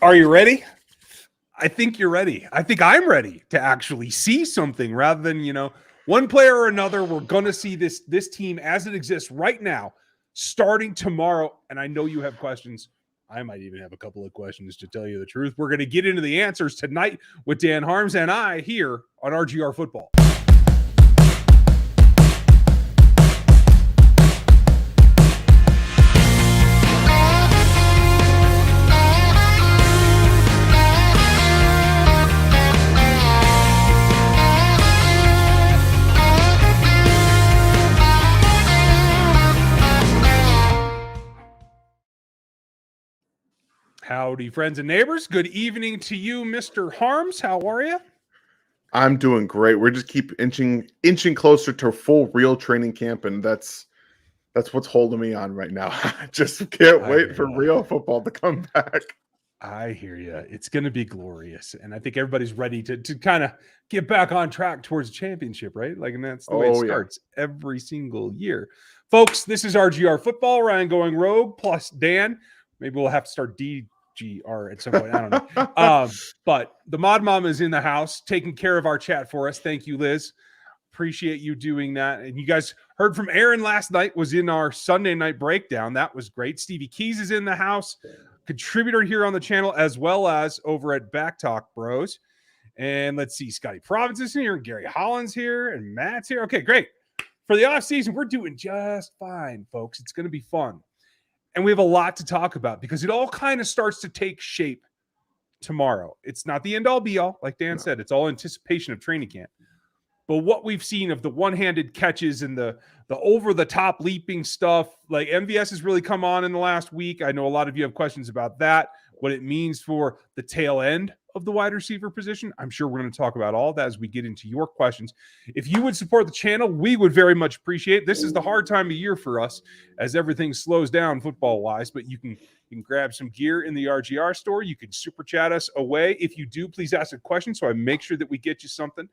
Are you ready? I think you're ready. I think I'm ready to actually see something rather than, one player or another. We're going to see this team as it exists right now, starting tomorrow. And I know you have questions. I might even have a couple of questions, to tell you the truth. We're going to get into the answers tonight with Dan Harms and I here on RGR Football. Howdy, friends and neighbors. Good evening to you, Mr. Harms. How are you? I'm doing great. We're just keep inching closer to full real training camp, and that's what's holding me on right now. I just can't wait for real football to come back. I hear you. It's going to be glorious, and I think everybody's ready to kind of get back on track towards a championship, right? And that's the way it starts every single year. Folks, this is RGR Football. Ryan going rogue plus Dan. Maybe we'll have to start DGR at some point. I don't know. But the Mod Mom is in the house taking care of our chat for us. Thank you, Liz. Appreciate you doing that. And you guys heard from Aaron last night, was in our Sunday night breakdown. That was great. Stevie Keys is in the house, contributor here on the channel, as well as over at Back Talk Bros. And let's see, Scotty Province is here, and Gary Holland's here, and Matt's here. Okay, great. For the offseason, we're doing just fine, folks. It's going to be fun. And we have a lot to talk about because it all kind of starts to take shape tomorrow. It's not the end-all be-all, like Dan said. It's all anticipation of training camp. But what we've seen of the one-handed catches and the over-the-top leaping stuff, like MVS has really come on in the last week. I know a lot of you have questions about that, what it means for the tail end of the wide receiver position. I'm sure we're going to talk about all that as we get into your questions. If you would support the channel, we would very much appreciate it. This is the hard time of year for us as everything slows down football-wise, but you can grab some gear in the RGR store. You can super chat us away. If you do, please ask a question so I make sure that we get you something.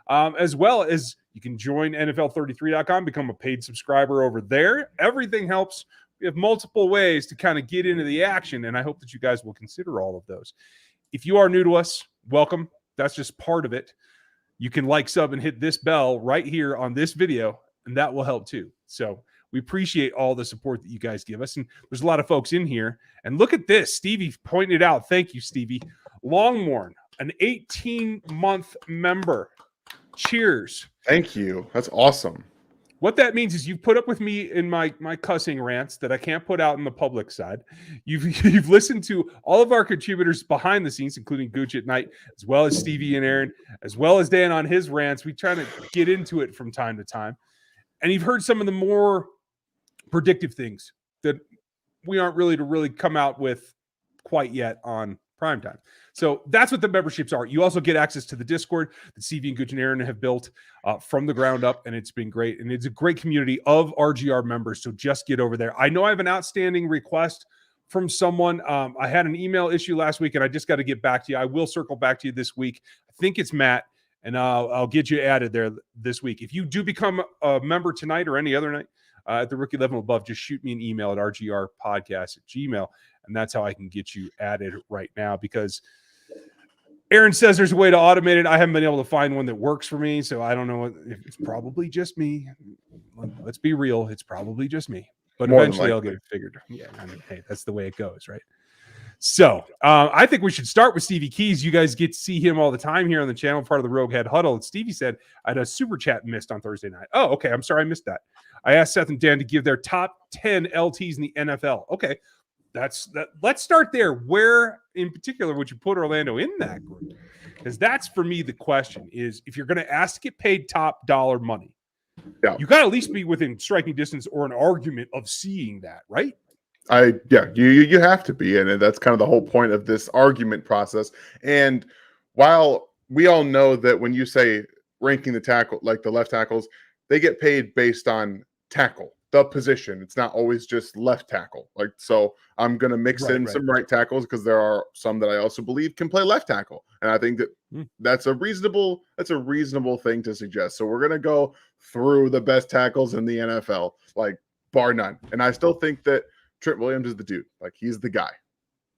As well as you can join NFL33.com, become a paid subscriber over there. Everything helps. We have multiple ways to kind of get into the action, and I hope that you guys will consider all of those. If you are new to us, welcome. That's just part of it. You can like, sub, and hit this bell right here on this video, and that will help too. So we appreciate all the support that you guys give us, and there's a lot of folks in here. And look at this. Stevie pointed out. Thank you, Stevie. Longmorn, an 18-month member. Cheers. Thank you. That's awesome. What that means is you've put up with me in my cussing rants that I can't put out in the public side. You've listened to all of our contributors behind the scenes, including Gooch at night, as well as Stevie and Aaron, as well as Dan on his rants. We try to get into it from time to time. And you've heard some of the more predictive things that we aren't really to really come out with quite yet on primetime. So that's what the memberships are. You also get access to the Discord that Stevie and Gooch and Aaron have built from the ground up, and it's been great. And it's a great community of RGR members, so just get over there. I know I have an outstanding request from someone. I had an email issue last week, and I just got to get back to you. I will circle back to you this week. I think it's Matt, and I'll get you added there this week. If you do become a member tonight or any other night at the rookie level above, just shoot me an email at rgrpodcast@gmail.com. And that's how I can get you added right now, because Aaron says there's a way to automate it. I haven't been able to find one that works for me, so I don't know if it's probably just me. Let's be real. It's probably just me. But eventually I'll get it figured. Yeah, I mean, hey, that's the way it goes, right? So I think we should start with Stevie Keys. You guys get to see him all the time here on the channel, part of the Rogue Head Huddle. And Stevie said I had a super chat missed on Thursday night. Oh, okay. I'm sorry I missed that. I asked Seth and Dan to give their top 10 LTs in the NFL. Okay. That's that. Let's start there. Where in particular would you put Orlando in that group? Because that's, for me, the question is, if you're going to ask to get paid top dollar money, you got to at least be within striking distance or an argument of seeing that, right? You have to be, and that's kind of the whole point of this argument process. And while we all know that when you say ranking the tackle, like the left tackles, they get paid based on tackle, the position. It's not always just left tackle. Like, so I'm going to mix in some right tackles because there are some that I also believe can play left tackle. And I think that that's a reasonable thing to suggest. So we're going to go through the best tackles in the NFL, like bar none. And I still think that Trent Williams is the dude. Like, he's the guy.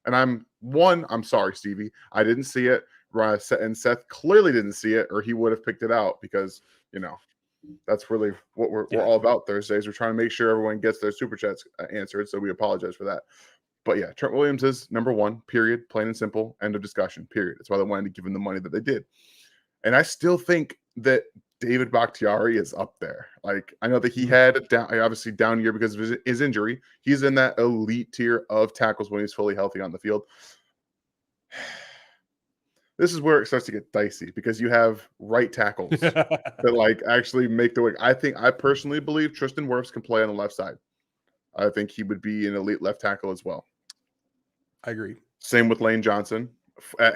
And I'm sorry, Stevie. I didn't see it. And Seth clearly didn't see it, or he would have picked it out because, that's really what we're all about Thursdays. We're trying to make sure everyone gets their super chats answered. So we apologize for that. But yeah, Trent Williams is number one, period, plain and simple, end of discussion, period. That's why they wanted to give him the money that they did. And I still think that David Bakhtiari is up there. Like, I know that he had obviously down year because of his injury. He's in that elite tier of tackles when he's fully healthy on the field. This is where it starts to get dicey because you have right tackles that actually make the way. I personally believe Tristan Wirfs can play on the left side. I think he would be an elite left tackle as well. I agree. Same with Lane Johnson at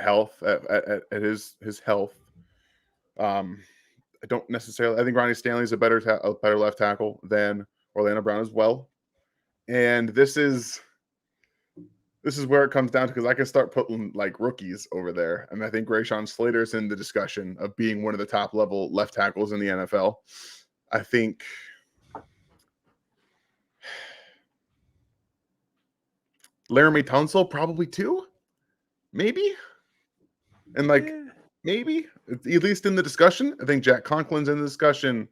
his health. I don't necessarily. I think Ronnie Stanley is a better left tackle than Orlando Brown as well. And this is where it comes down to, because I can start putting rookies over there, and I think Rashawn Slater's in the discussion of being one of the top level left tackles in the NFL. I think Laramie Tunsil probably too, maybe, and maybe at least in the discussion. I think Jack Conklin's in the discussion.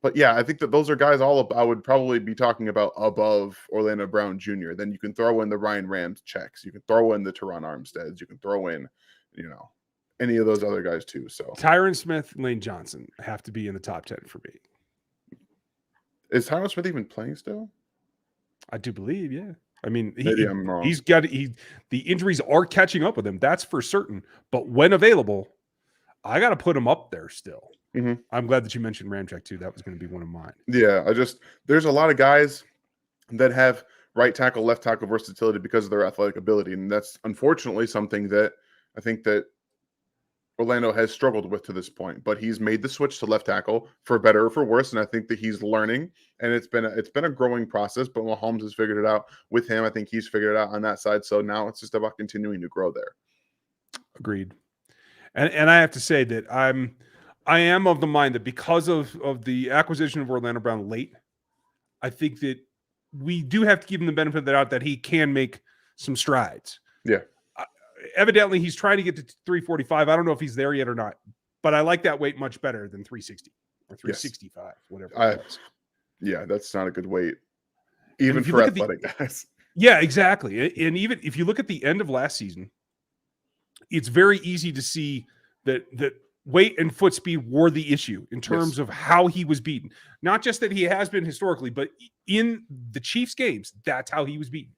But yeah, I think that those are guys I would probably be talking about above Orlando Brown Jr. Then you can throw in the Ryan Rams checks. You can throw in the Teron Armsteads. You can throw in, any of those other guys too. So Tyron Smith, Lane Johnson have to be in the top 10 for me. Is Tyron Smith even playing still? I do believe, yeah. I mean, I'm wrong. The injuries are catching up with him. That's for certain. But when available, I got to put him up there still. Mm-hmm. I'm glad that you mentioned Ramczyk too. That was going to be one of mine. Yeah, there's a lot of guys that have right tackle, left tackle versatility because of their athletic ability, and that's unfortunately something that I think that Orlando has struggled with to this point. But he's made the switch to left tackle for better or for worse, and I think that he's learning, and it's been a growing process. But Mahomes has figured it out with him. I think he's figured it out on that side. So now it's just about continuing to grow there. Agreed. And I have to say that I am of the mind that because of the acquisition of Orlando Brown late, I think that we do have to give him the benefit of the doubt that he can make some strides. Yeah. Evidently, he's trying to get to 345. I don't know if he's there yet or not, but I like that weight much better than 360 or 365, yes. Whatever. Yeah, that's not a good weight, even for athletic guys. Yeah, exactly. And even if you look at the end of last season, it's very easy to see that weight and foot speed were the issue in terms of how he was beaten. Not just that he has been historically, but in the Chiefs games, that's how he was beaten.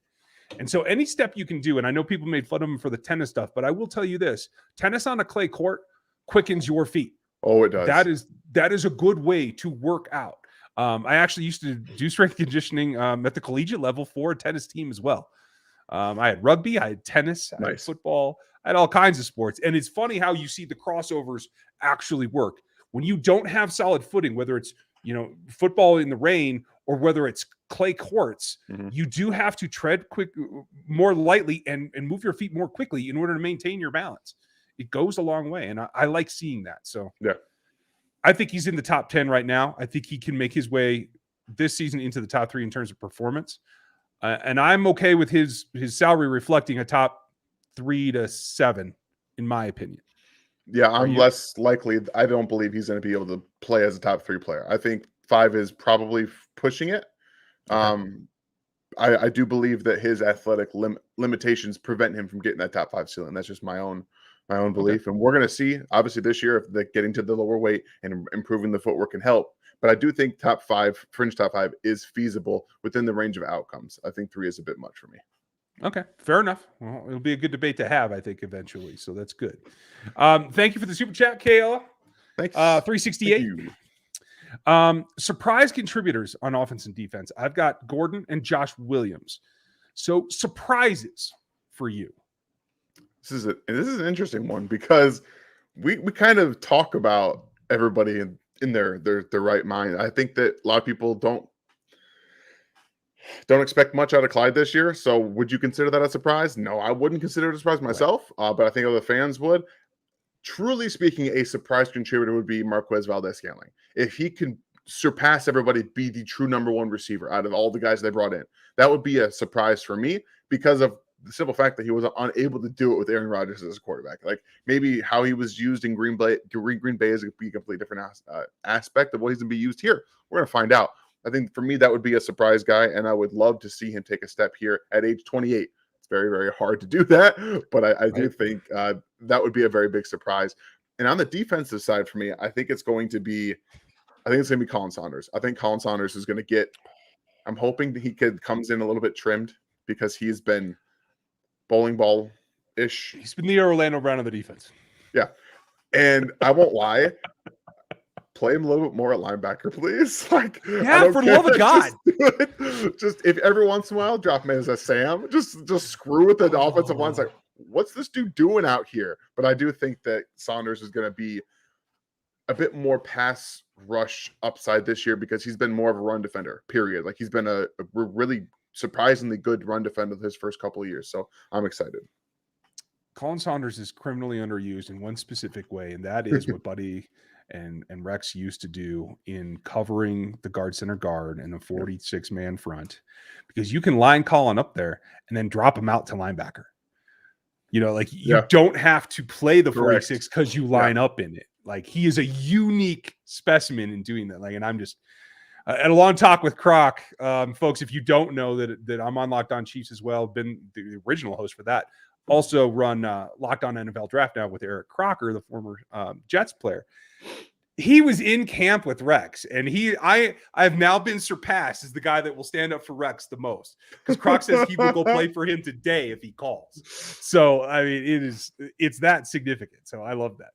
And so any step you can do, and I know people made fun of him for the tennis stuff, but I will tell you this, tennis on a clay court quickens your feet. Oh, it does. That is a good way to work out. I actually used to do strength conditioning at the collegiate level for a tennis team as well. I had rugby, I had tennis, I had football, I had all kinds of sports. And it's funny how you see the crossovers actually work. When you don't have solid footing, whether it's, football in the rain or whether it's clay courts, you do have to tread more lightly and move your feet more quickly in order to maintain your balance. It goes a long way. And I like seeing that. So yeah, I think he's in the top 10 right now. I think he can make his way this season into the top 3 in terms of performance. And I'm okay with his salary reflecting a top 3 to 7, in my opinion. Yeah, I'm less likely. I don't believe he's going to be able to play as a top 3 player. I think 5 is probably pushing it. Okay. I do believe that his athletic limitations prevent him from getting that top 5 ceiling. That's just my own belief. Okay. And we're going to see, obviously, this year, if getting to the lower weight and improving the footwork can help. But I do think fringe top 5 is feasible within the range of outcomes. I think 3 is a bit much for me. Okay, fair enough. Well, it'll be a good debate to have, I think, eventually. So that's good. Thank you for the super chat, Kayla. Thanks. 368. Surprise contributors on offense and defense. I've got Gordon and Josh Williams. So surprises for you. This is an interesting one because we kind of talk about everybody in their right mind. I think that a lot of people don't expect much out of Clyde this year. So would you consider that a surprise? No, I wouldn't consider it a surprise myself, but I think other fans would. Truly speaking, a surprise contributor would be Marquez Valdes-Scantling. If he can surpass everybody, be the true number 1 receiver out of all the guys they brought in, that would be a surprise for me because of the simple fact that he was unable to do it with Aaron Rodgers as a quarterback. Like maybe how he was used in Green Bay is a completely different aspect of what he's going to be used here. We're going to find out. I think for me, that would be a surprise guy, and I would love to see him take a step here at age 28. It's very, very hard to do that, but I do think that would be a very big surprise. And on the defensive side for me, I think it's going to be Colin Saunders. I think Colin Saunders is going to get – I'm hoping that he comes in a little bit trimmed because he's been bowling ball-ish. He's been the Orlando Brown of the defense. Yeah. And I won't lie – play him a little bit more at linebacker, please. Like, yeah, for the love of God. Just if every once in a while, drop him as a Sam. Just screw with the offensive line. It's like, what's this dude doing out here? But I do think that Saunders is going to be a bit more pass rush upside this year because he's been more of a run defender, period. Like he's been a really surprisingly good run defender his first couple of years. So I'm excited. Colin Saunders is criminally underused in one specific way, and that is what Buddy and Rex used to do in covering the guard center guard and the 46-man front, because you can line Colin up there and then drop him out to linebacker. You know, like you don't have to play the 46 because you line up in it. Like he is a unique specimen in doing that. Like, and I'm just at a long talk with Croc, folks. If you don't know that I'm on Locked On Chiefs as well, been the original host for that. Also run Locked On NFL Draft now with Eric Crocker, the former Jets player. He was in camp with Rex, and I have now been surpassed as the guy that will stand up for Rex the most, because Croc says he will go play for him today if he calls. So I mean, it's that significant. So I love that.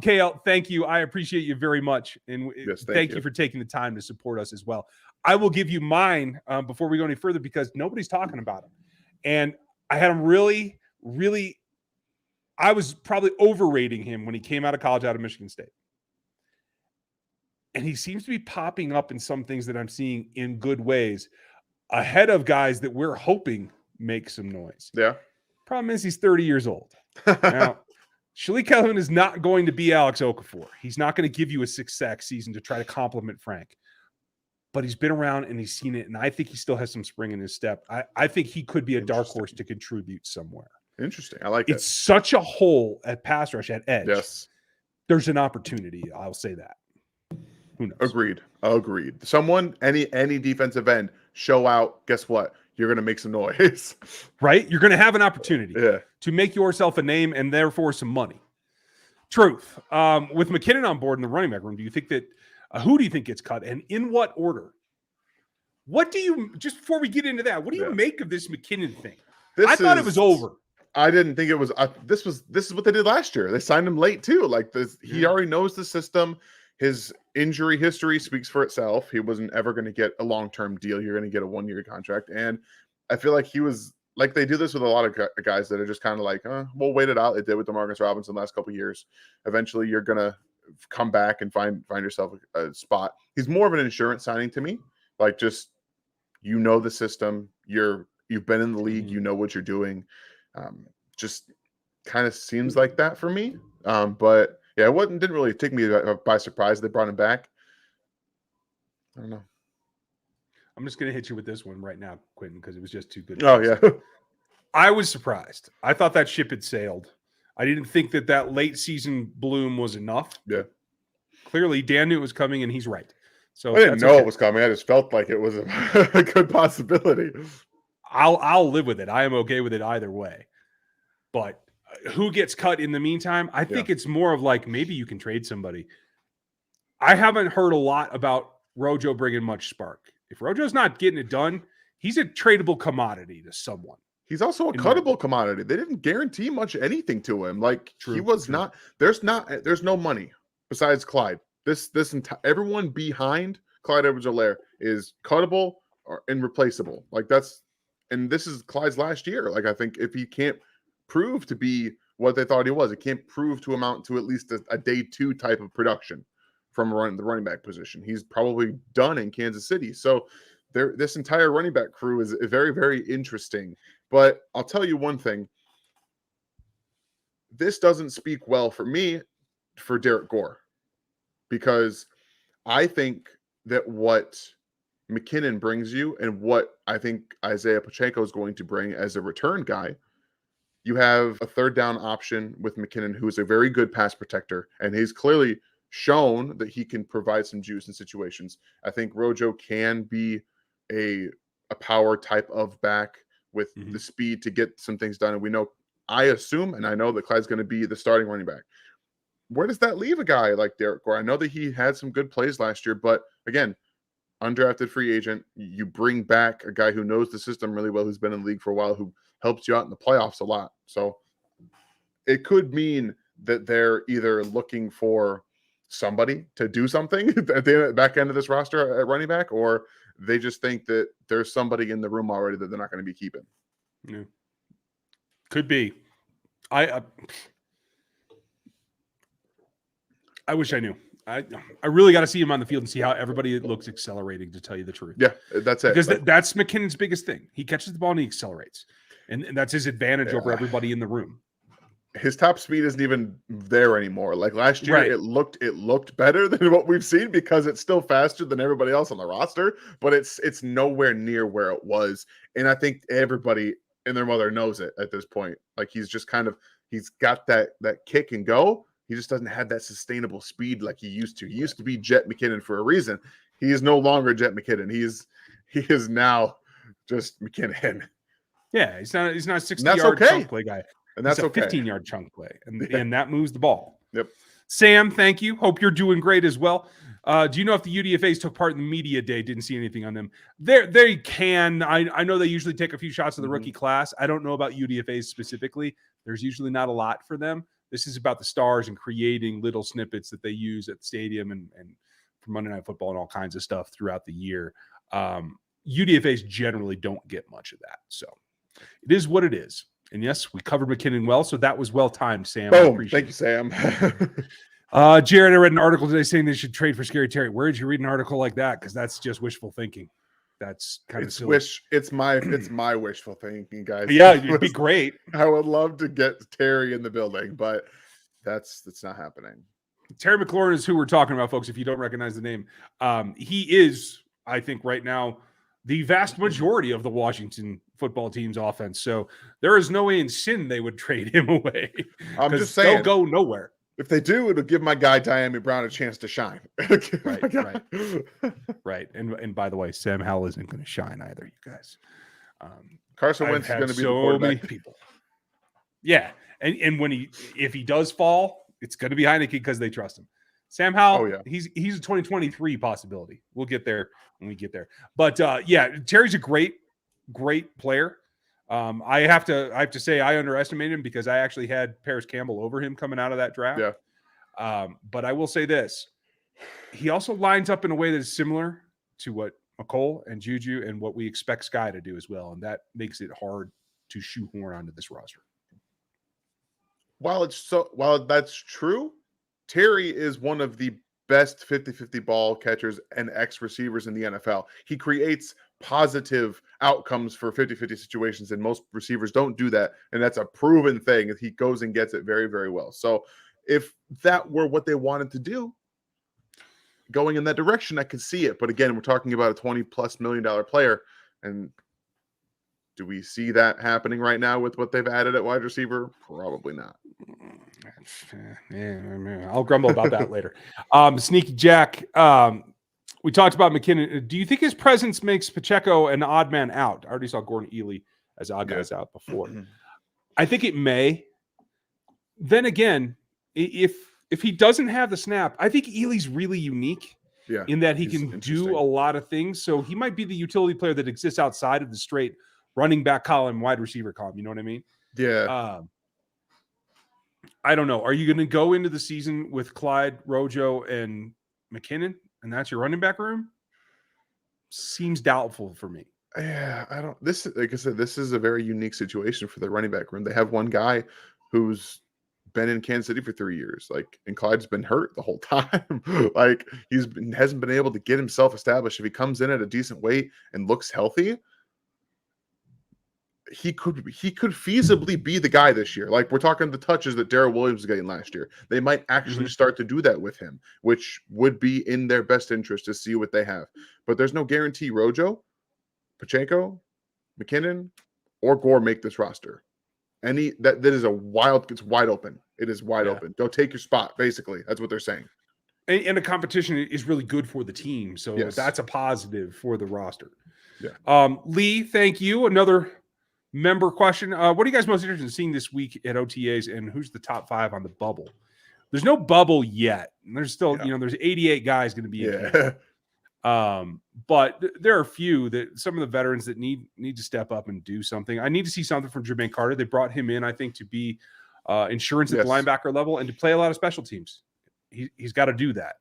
KL, thank you. I appreciate you very much, and thank you for taking the time to support us as well. I will give you mine before we go any further, because nobody's talking about him, and I had him really. I was probably overrating him when he came out of college, out of Michigan State. And he seems to be popping up in some things that I'm seeing in good ways ahead of guys that we're hoping make some noise. Yeah. Problem is he's 30 years old. Now, Shalik Elliman is not going to be Alex Okafor. He's not going to give you a 6-sack season to try to compliment Frank. But he's been around and he's seen it, and I think he still has some spring in his step. I think he could be a dark horse to contribute somewhere. Interesting. I like it. It's such a hole at pass rush, at edge. Yes. There's an opportunity. I'll say that. Who knows? Agreed. Someone, any defensive end, show out. Guess what? You're going to make some noise. Right? You're going to have an opportunity to make yourself a name and therefore some money. Truth. With McKinnon on board in the running back room, do you think that who do you think gets cut, and in what order? What do you, just before we get into that, what do you make of this McKinnon thing? I thought it was over. I didn't think it was. This is what they did last year. They signed him late too. Like this, he already knows the system. His injury history speaks for itself. He wasn't ever going to get a long-term deal. You're going to get a 1-year contract, and I feel like he was like, they do this with a lot of guys that are just kind of like, we'll wait it out. They did with DeMarcus Robinson the last couple of years. Eventually, you're gonna come back and find yourself a spot. He's more of an insurance signing to me. Like, just, you know the system. You've been in the league. You know what you're doing. Just kind of seems like that for me. But yeah, it didn't really take me by surprise. They brought him back. I don't know. I'm just going to hit you with this one right now, Quentin, because it was just too good. Oh, yeah. I was surprised. I thought that ship had sailed. I didn't think that late season bloom was enough. Yeah. Clearly, Dan knew it was coming, and he's right. So I didn't know it was coming. I just felt like it was a good possibility. I'll live with it. I am okay with it either way. But who gets cut in the meantime? I think it's more of like, maybe you can trade somebody. I haven't heard a lot about Rojo bringing much spark. If Rojo's not getting it done, he's a tradable commodity to someone. He's also a cuttable commodity. They didn't guarantee much anything to him. Like, he was not. There's no money besides Clyde. Everyone behind Clyde Edwards-Helaire is cuttable and replaceable. Like, and this is Clyde's last year. Like, I think if he can't prove to be what they thought he was, it can't prove to amount to at least a day 2 type of production from the running back position. He's probably done in Kansas City. So this entire running back crew is very, very interesting. But I'll tell you one thing. This doesn't speak well for me for Derek Gore, because I think that what McKinnon brings you and what I think Isaiah Pacheco is going to bring as a return guy, you have a third down option with McKinnon, who is a very good pass protector, and he's clearly shown that he can provide some juice in situations. I think Rojo can be a power type of back with the speed to get some things done. And we know, I assume, and I know that Clyde's going to be the starting running back. Where does that leave a guy like Derek Gore? I know that he had some good plays last year, but again, undrafted free agent, you bring back a guy who knows the system really well, who's been in the league for a while, who helps you out in the playoffs a lot. So it could mean that they're either looking for somebody to do something at the back end of this roster at running back, or they just think that there's somebody in the room already that they're not going to be keeping. Yeah. Could be. I wish I knew. I really got to see him on the field and see how everybody looks accelerating, to tell you the truth. Yeah, that's it. Because that's McKinnon's biggest thing. He catches the ball and he accelerates. And that's his advantage over everybody in the room. His top speed isn't even there anymore. Like last year, it looked better than what we've seen because it's still faster than everybody else on the roster, but it's nowhere near where it was. And I think everybody and their mother knows it at this point. Like he's just he's got that kick and go. He just doesn't have that sustainable speed like he used to. He used to be Jet McKinnon for a reason. He is no longer Jet McKinnon. He is now just McKinnon. Yeah, he's not a 60-yard chunk play guy. And that's a 15-yard chunk play. And that moves the ball. Yep. Sam, thank you. Hope you're doing great as well. Do you know if the UDFAs took part in the media day? Didn't see anything on them. They can. I know they usually take a few shots of the rookie class. I don't know about UDFAs specifically. There's usually not a lot for them. This is about the stars and creating little snippets that they use at the stadium and for Monday Night Football and all kinds of stuff throughout the year. UDFAs generally don't get much of that. So it is what it is. And yes, we covered McKinnon well, so that was well timed, Sam. Boom. Thank you, Sam. Jared, I read an article today saying they should trade for Scary Terry. Where did you read an article like that? Because that's just wishful thinking. That's kind of silly. It's my wishful thinking, guys. Yeah, it'd be great. I would love to get Terry in the building, but that's not happening. Terry McLaurin is who we're talking about, folks. If you don't recognize the name, he is, I think, right now the vast majority of the Washington football team's offense. So there is no way in sin they would trade him away. I'm just saying, they'll go nowhere. If they do, it'll give my guy Diami Brown a chance to shine. Right. And by the way, Sam Howell isn't going to shine either, you guys. Carson Wentz is going to be so many people. Yeah, and if he does fall, it's going to be Heineke because they trust him. Sam Howell, he's a 2023 possibility. We'll get there when we get there. But Terry's a great player. I have to say I underestimated him because I actually had Paris Campbell over him coming out of that draft. Yeah. But I will say this. He also lines up in a way that is similar to what McCole and Juju and what we expect Sky to do as well. And that makes it hard to shoehorn onto this roster. While that's true, Terry is one of the best 50-50 ball catchers and receivers in the NFL. He creates positive outcomes for 50-50 situations, and most receivers don't do that. And that's a proven thing. He goes and gets it very, very well. So if that were what they wanted to do, going in that direction, I could see it. But again, we're talking about a $20+ million player. And do we see that happening right now with what they've added at wide receiver? Probably not. Yeah, I'll grumble about that later. Sneaky Jack, we talked about McKinnon. Do you think his presence makes Pacheco an odd man out? I already saw Gordon Ely as odd guys out before. I think it may. Then again, if he doesn't have the snap, I think Ely's really unique in that he can do a lot of things. So he might be the utility player that exists outside of the straight running back column, wide receiver column. You know what I mean? Yeah. I don't know. Are you going to go into the season with Clyde, Rojo, and McKinnon, and that's your running back room? Seems doubtful for me. Yeah, I don't. Like I said, this is a very unique situation for the running back room. They have one guy who's been in Kansas City for 3 years, and Clyde's been hurt the whole time. Hasn't been able to get himself established. If he comes in at a decent weight and looks healthy, he could feasibly be the guy this year. Like we're talking the touches that Darrell Williams was getting last year. They might actually start to do that with him, which would be in their best interest to see what they have. But there's no guarantee Rojo, Pacheco, McKinnon, or Gore make this roster. That is it's wide open. It is wide open. Go take your spot, basically. That's what they're saying. And the competition is really good for the team. So that's a positive for the roster. Yeah. Lee, thank you. Another member question. What are you guys most interested in seeing this week at OTAs, and who's the top 5 on the bubble? There's no bubble yet. There's still, there's 88 guys going to be in but there are a few that some of the veterans that need to step up and do something. I need to see something from Jermaine Carter. They brought him in, I think, to be insurance at the linebacker level and to play a lot of special teams. He's got to do that.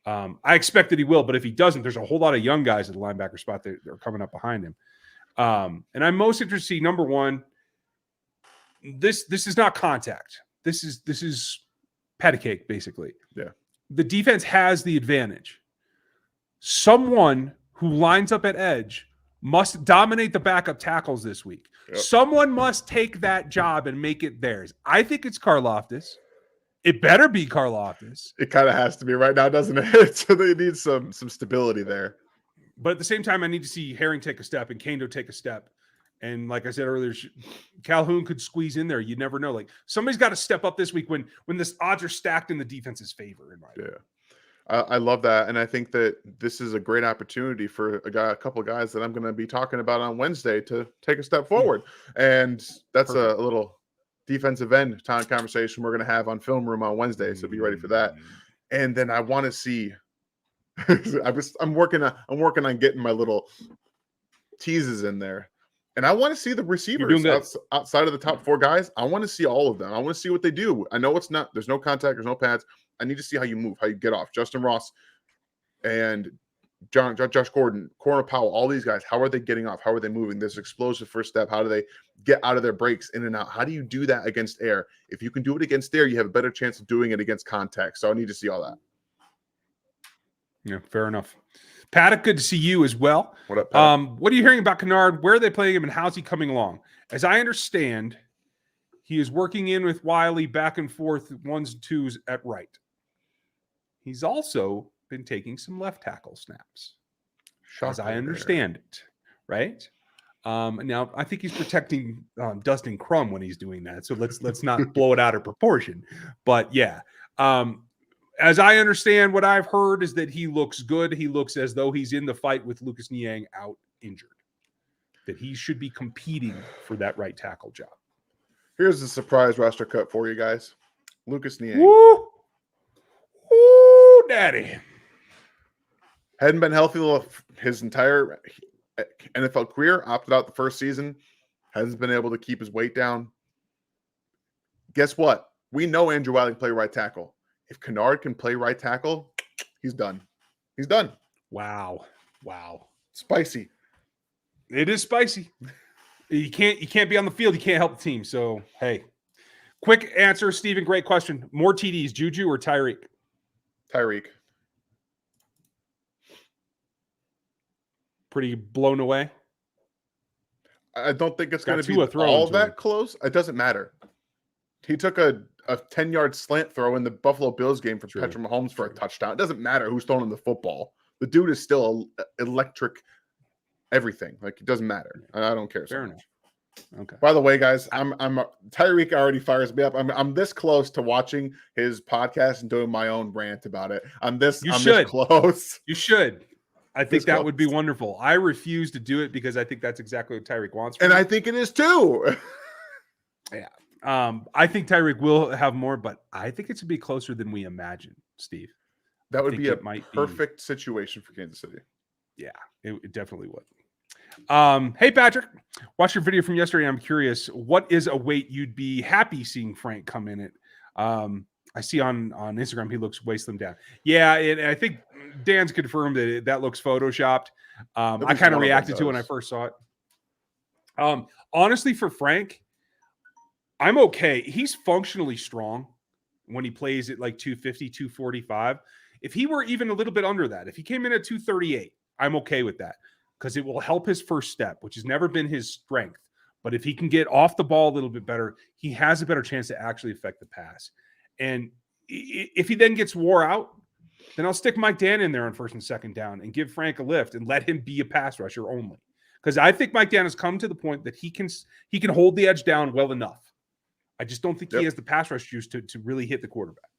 I expect that he will, but if he doesn't, there's a whole lot of young guys at the linebacker spot that are coming up behind him. And I'm most interested to see, number one, this is not contact. This is patty cake, basically. Yeah. The defense has the advantage. Someone who lines up at edge must dominate the backup tackles this week. Yep. Someone must take that job and make it theirs. I think it's Karlaftis. It better be Karlaftis. It kind of has to be right now, doesn't it? So they need some stability there. But at the same time, I need to see Herring take a step and Kando take a step. And like I said earlier, Calhoun could squeeze in there. You never know. Like somebody's got to step up this week when the odds are stacked in the defense's favor. In my opinion. I love that, and I think that this is a great opportunity for a couple of guys that I'm going to be talking about on Wednesday to take a step forward. And that's a little defensive end time conversation we're going to have on Film Room on Wednesday. So be ready for that. And then I want to see. I'm working on getting my little teases in there. And I want to see the receivers outside of the top 4 guys. I want to see all of them. I want to see what they do. I know there's no contact, there's no pads. I need to see how you move, how you get off. Justin Ross and Josh Gordon, Corner Powell, all these guys, how are they getting off? How are they moving? This explosive first step. How do they get out of their breaks in and out? How do you do that against air? If you can do it against air, you have a better chance of doing it against contact. So I need to see all that. Yeah, fair enough. Paddock, good to see you as well. What up, Paddock? What are you hearing about Kennard? Where are they playing him, and how's he coming along? As I understand, he is working in with Wiley back and forth, 1s and 2s at right. He's also been taking some left tackle snaps, as I understand it, right? Now, I think he's protecting Dustin Crum when he's doing that, so let's not blow it out of proportion. But yeah, as I understand, what I've heard is that he looks good. He looks as though he's in the fight with Lucas Niang out injured, that he should be competing for that right tackle job. Here's the surprise roster cut for you guys. Lucas Niang. Woo! Woo, daddy. Hadn't been healthy his entire NFL career, opted out the first season, hasn't been able to keep his weight down. Guess what? We know Andrew Wiley can play right tackle. If Kennard can play right tackle, he's done. He's done. Wow. Spicy. It is spicy. You can't be on the field. You can't help the team. So, hey. Quick answer, Steven. Great question. More TDs, Juju or Tyreek? Tyreek. Pretty blown away? I don't think it's going to be all that close. It doesn't matter. He took a 10-yard slant throw in the Buffalo Bills game for Patrick Mahomes for a touchdown. It doesn't matter who's throwing him the football. The dude is still electric everything. Like, it doesn't matter. I don't care so much. Okay. By the way, guys, I'm Tyreek already fires me up. I'm this close to watching his podcast and doing my own rant about it. I'm this close. You should. I think that would be wonderful. I refuse to do it because I think that's exactly what Tyreek wants. And I think it is too. Yeah. I think Tyreek will have more, but I think it's to be closer than we imagine, Steve. That would be a perfect situation for Kansas City. Yeah, it definitely would. Hey, Patrick, watched your video from yesterday. I'm curious, what is a weight you'd be happy seeing Frank come in at? I see on Instagram he looks way slimmed down. Yeah, and I think Dan's confirmed that looks photoshopped. I kind of reacted to it when I first saw it. Honestly, for Frank, I'm okay. He's functionally strong when he plays at like 250, 245. If he were even a little bit under that, if he came in at 238, I'm okay with that because it will help his first step, which has never been his strength. But if he can get off the ball a little bit better, he has a better chance to actually affect the pass. And if he then gets wore out, then I'll stick Mike Dan in there on first and second down and give Frank a lift and let him be a pass rusher only. Because I think Mike Dan has come to the point that he can hold the edge down well enough. I just don't think he has the pass rush juice to really hit the quarterback.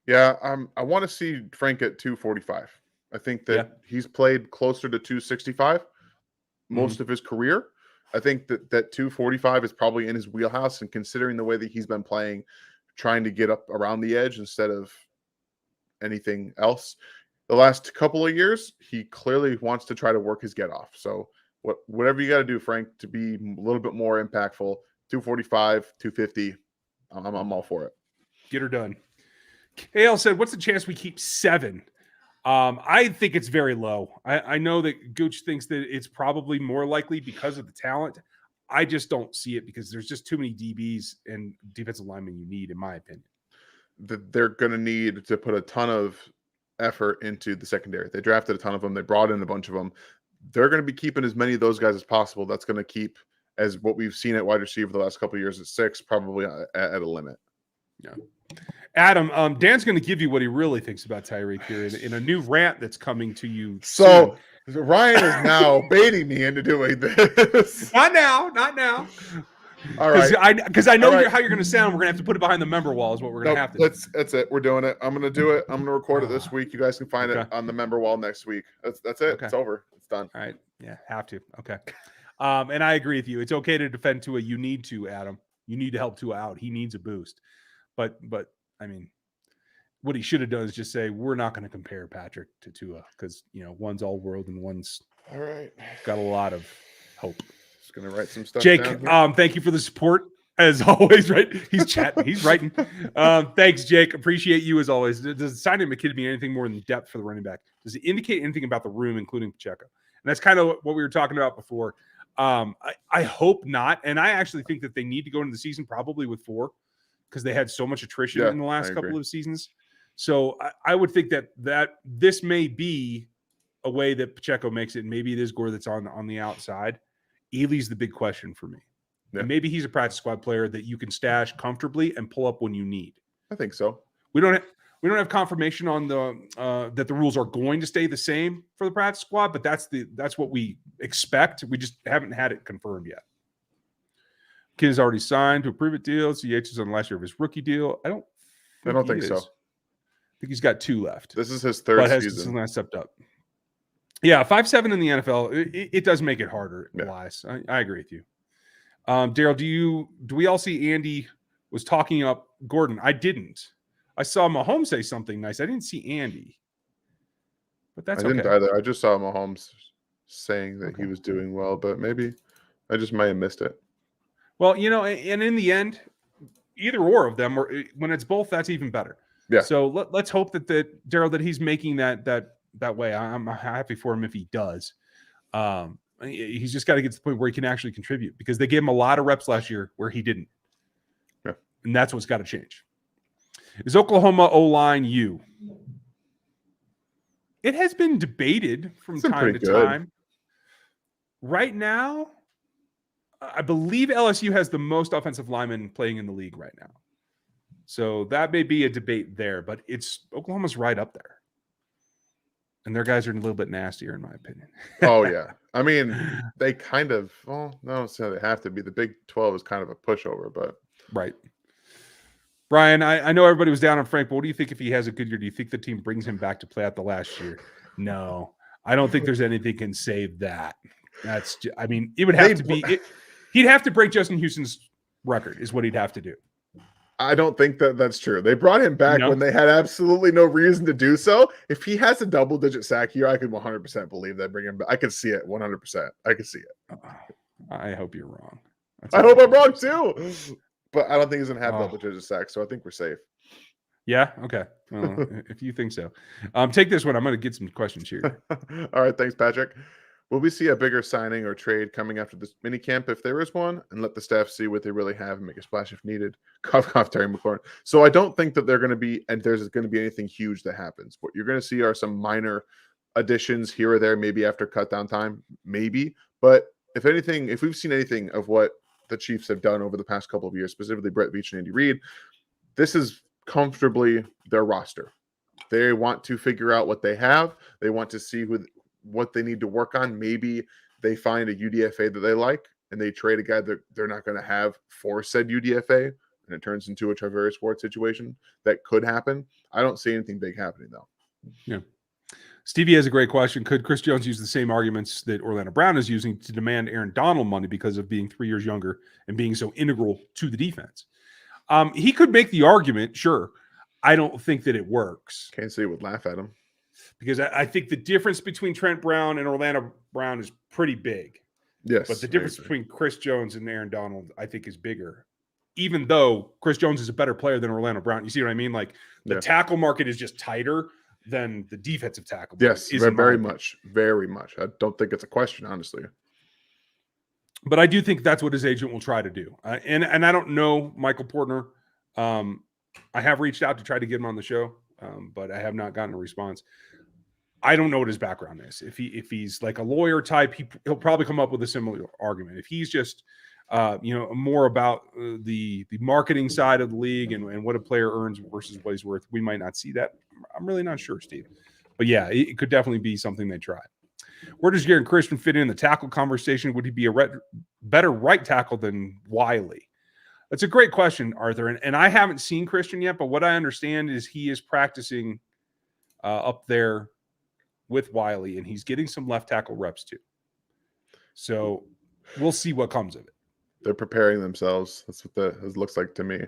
Yeah, I want to see Frank at 245. I think that he's played closer to 265 most of his career. I think that 245 is probably in his wheelhouse, and considering the way that he's been playing, trying to get up around the edge instead of anything else the last couple of years, he clearly wants to try to work his get off. So whatever you got to do, Frank, to be a little bit more impactful, 245, 250, I'm all for it. Get her done. KL said, what's the chance we keep 7? I think it's very low. I know that Gooch thinks that it's probably more likely because of the talent. I just don't see it because there's just too many DBs and defensive linemen you need, in my opinion. They're going to need to put a ton of effort into the secondary. They drafted a ton of them. They brought in a bunch of them. They're going to be keeping as many of those guys as possible. That's going to keep, as what we've seen at wide receiver the last couple of years, at 6, probably at a limit. Yeah. Adam, Dan's going to give you what he really thinks about Tyreek here in a new rant that's coming to you. So Ryan is now baiting me into doing this. Not now. All right. Because I know how you're going to sound. We're going to have to put it behind the member wall is what we're going to have to do. That's it. We're doing it. I'm going to do it. I'm going to record it this week. You guys can find it on the member wall next week. That's it. Okay. It's over. It's done. All right. Yeah, have to. Okay. And I agree with you. It's okay to defend Tua. You need to, Adam. You need to help Tua out. He needs a boost. But I mean, what he should have done is just say, we're not going to compare Patrick to Tua because, one's all world and one's all right. Got a lot of hope. Just going to write some stuff Jake, down here. Thank you for the support as always, right? He's chatting. He's writing. Thanks, Jake. Appreciate you as always. Does signing McKinney mean anything more than depth for the running back? Does it indicate anything about the room, including Pacheco? And that's kind of what we were talking about before. I hope not. And I actually think that they need to go into the season probably with 4 because they had so much attrition in the last couple of seasons. So I would think that this may be a way that Pacheco makes it. Maybe it is Gore that's on the outside. Ely's the big question for me. Yeah. And maybe he's a practice squad player that you can stash comfortably and pull up when you need. I think so. We don't have confirmation on that the rules are going to stay the same for the practice squad, but that's what we expect. We just haven't had it confirmed yet. Kid is already signed to a prove-it deal. CH is on the last year of his rookie deal. I don't think so. I think he's got 2 left. This is his 3rd season. Last stepped up. Yeah, 5'7" in the NFL, it does make it harder, Elias. I agree with you. Daryl, do we all see Andy was talking up Gordon? I didn't. I saw Mahomes say something nice. I didn't see Andy. But that's okay. I didn't either. I just saw Mahomes saying that he was doing well, but maybe I just may have missed it. Well, and in the end, either or of them, or when it's both, that's even better. Yeah. So let's hope that Daryl, that he's making that way. I'm happy for him if he does. He's just got to get to the point where he can actually contribute because they gave him a lot of reps last year where he didn't. Yeah. And that's what's got to change. Is Oklahoma O-line you? It has been debated from time to time. Right now, I believe LSU has the most offensive linemen playing in the league right now. So that may be a debate there, but Oklahoma's right up there. And their guys are a little bit nastier, in my opinion. Oh, yeah. I mean, they kind of, no, so they have to be. The Big 12 is kind of a pushover, but. Right. Brian, I know everybody was down on Frank, but what do you think if he has a good year? Do you think the team brings him back to play out the last year? No. I don't think there's anything can save that. It would have to be. He'd have to break Justin Houston's record is what he'd have to do. I don't think that's true. They brought him back when they had absolutely no reason to do so. If he has a double-digit sack year, I could 100% believe they bring him back. I could see it 100%. I could see it. I hope you're wrong. I hope I'm wrong too. But I don't think he's going to have double-digit sacks, so I think we're safe. Yeah? Okay. Well, if you think so. Take this one. I'm going to get some questions here. All right. Thanks, Patrick. Will we see a bigger signing or trade coming after this minicamp if there is one, and let the staff see what they really have and make a splash if needed? Cough, cough, Terry McLaurin. So I don't think that they're going to be, and there's going to be anything huge that happens. What you're going to see are some minor additions here or there, maybe after cut down time, maybe. But if anything, if we've seen anything of what the Chiefs have done over the past couple of years, specifically Brett Veach and Andy Reid, this is comfortably their roster. They want to figure out what they have. They want to see what they need to work on. Maybe they find a UDFA that they like, and they trade a guy that they're not going to have for said UDFA, and it turns into a Travis Ward situation. That could happen. I don't see anything big happening, though. Yeah. Stevie has a great question. Could Chris Jones use the same arguments that Orlando Brown is using to demand Aaron Donald money because of being 3 years younger and being so integral to the defense? He could make the argument, sure. I don't think that it works. Can't say would laugh at him. Because I think the difference between Trent Brown and Orlando Brown is pretty big. Yes. But the difference between Chris Jones and Aaron Donald, I think, is bigger. Even though Chris Jones is a better player than Orlando Brown. You see what I mean? Like, the tackle market is just tighter than the defensive tackle. Yes, very much. Very much. I don't think it's a question, honestly. But I do think that's what his agent will try to do. And I don't know Michael Portner. I have reached out to try to get him on the show, but I have not gotten a response. I don't know what his background is. If he's like a lawyer type, he'll probably come up with a similar argument. If he's just more about the marketing side of the league and what a player earns versus what he's worth, we might not see that. I'm really not sure, Steve. But yeah, it could definitely be something they try. Where does Garrett Christian fit in the tackle conversation? Would he be a better right tackle than Wiley? That's a great question, Arthur. And I haven't seen Christian yet, but what I understand is he is practicing up there with Wiley, and he's getting some left tackle reps too. So we'll see what comes of it. They're preparing themselves. That's what it looks like to me.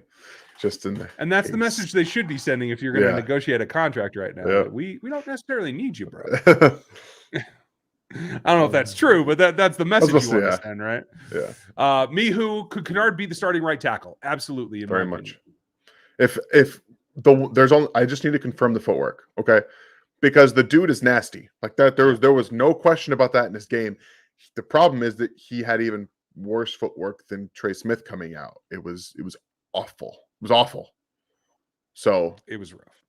And that's the message they should be sending if you're going to negotiate a contract right now. Yeah. We don't necessarily need you, bro. I don't know if that's true, but that's the message you want to send, right? Yeah. Mihu, could Kennard be the starting right tackle? Absolutely. Very much. I just need to confirm the footwork, okay? Because the dude is nasty. Like that, there was no question about that in this game. The problem is that he had even worse footwork than Trey Smith coming out. It was awful. It was awful. So it was rough.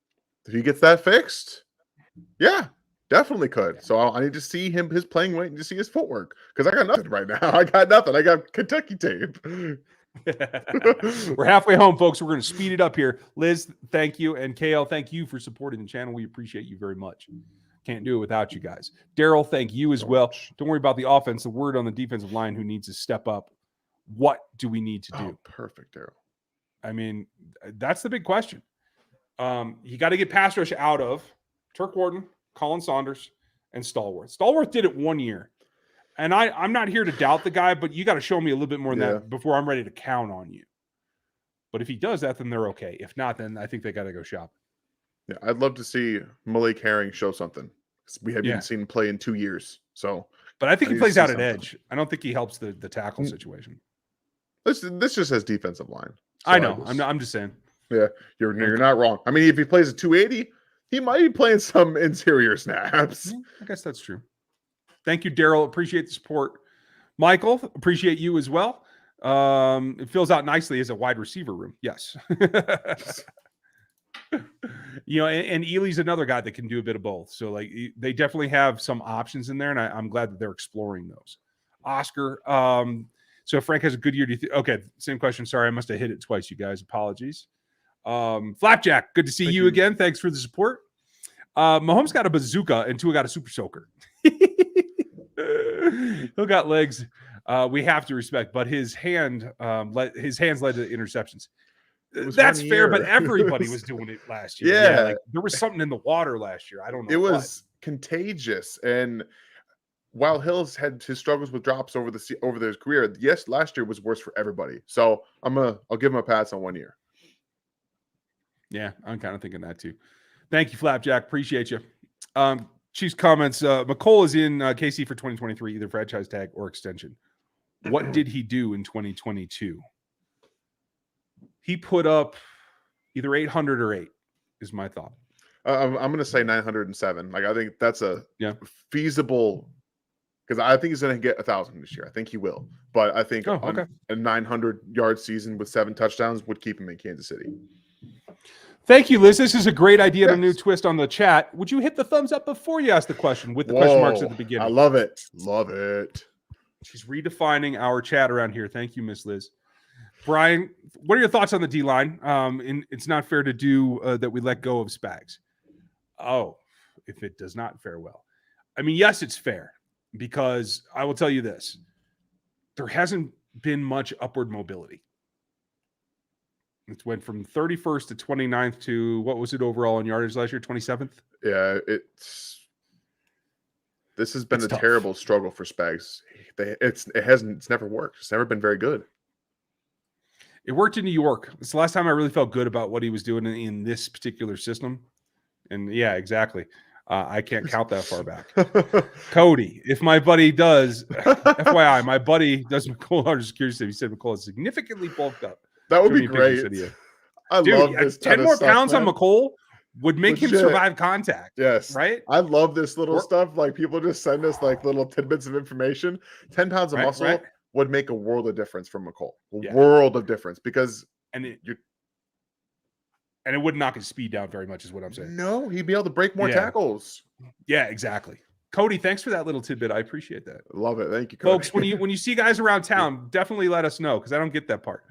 If he gets that fixed, yeah, definitely could. So I need to see his playing weight and to see his footwork, because I got nothing right now. I got nothing. I got Kentucky tape. We're halfway home, folks. We're going to speed it up here. Liz, thank you. And KL, thank you for supporting the channel. We appreciate you very much. Can't do it without you guys. Daryl, thank you as well. Don't worry about the offense. The word on the defensive line who needs to step up. What do we need to do? Oh, perfect, Daryl. I mean, that's the big question. You got to get pass rush out of Turk Wharton, Colin Saunders, and Stallworth. Stallworth did it 1 year. And I'm not here to doubt the guy, but you got to show me a little bit more than that before I'm ready to count on you. But if he does that, then they're okay. If not, then I think they got to go shopping. Yeah, I'd love to see Malik Herring show something. We haven't seen him play in 2 years. But I think he plays out at edge. I don't think he helps the tackle situation. This just says defensive line. So I know. I'm just saying. Yeah, you're not wrong. I mean, if he plays at 280, he might be playing some interior snaps. I guess that's true. Thank you, Daryl. Appreciate the support. Michael, appreciate you as well. It fills out nicely as a wide receiver room. Yes. And Ely's another guy that can do a bit of both. So, like, they definitely have some options in there, and I'm glad that they're exploring those. Oscar, so Frank has a good year. Okay, same question. Sorry, I must have hit it twice, you guys. Apologies. Flapjack, good to see you again. Thanks for the support. Mahomes got a bazooka and Tua got a super soaker. He'll got legs. We have to respect, but his hands led to interceptions. That's fair, but everybody was doing it last year. Yeah, like, there was something in the water last year. I don't know. It was contagious, and while Hill's had his struggles with drops over his career, yes, last year was worse for everybody. So I'll give him a pass on 1 year. Yeah, I'm kind of thinking that too. Thank you, Flapjack. Appreciate you. Chiefs comments. McCole is in KC for 2023, either franchise tag or extension. What did he do in 2022? He put up either 800 or 8 is my thought. I'm going to say 907. Like, I think that's a feasible, because I think he's going to get 1,000 this year. I think he will. But I think a 900-yard season with 7 touchdowns would keep him in Kansas City. Thank you, Liz. This is a great idea and a new twist on the chat. Would you hit the thumbs up before you ask the question with the question marks at the beginning? I love it. Love it. She's redefining our chat around here. Thank you, Miss Liz. Brian, what are your thoughts on the D-line? It's not fair to do that we let go of Spags. Oh, if it does not fare well. I mean, yes, it's fair, because I will tell you this. There hasn't been much upward mobility. It went from 31st to 29th to, what was it overall in yardage last year? 27th? Yeah, this has been a tough. terrible struggle for Spags. It's never worked. It's never been very good. It worked in New York. It's the last time I really felt good about what he was doing in this particular system. And yeah, exactly. I can't count that far back. Cody, if my buddy does, FYI, my buddy does McCall under security. He said McCall is significantly bulked up. That would be great. I love this. 10 more pounds on McCall would make him survive contact. Yes. Right? I love this little stuff. Like, people just send us like little tidbits of information. 10 pounds of muscle would make a world of difference for McCall. World of difference, because and it wouldn't knock his speed down very much, is what I'm saying. No, he'd be able to break more tackles. Yeah, exactly. Cody, thanks for that little tidbit. I appreciate that. Love it. Thank you, Cody. Folks. When you see guys around town, definitely let us know, because I don't get that part.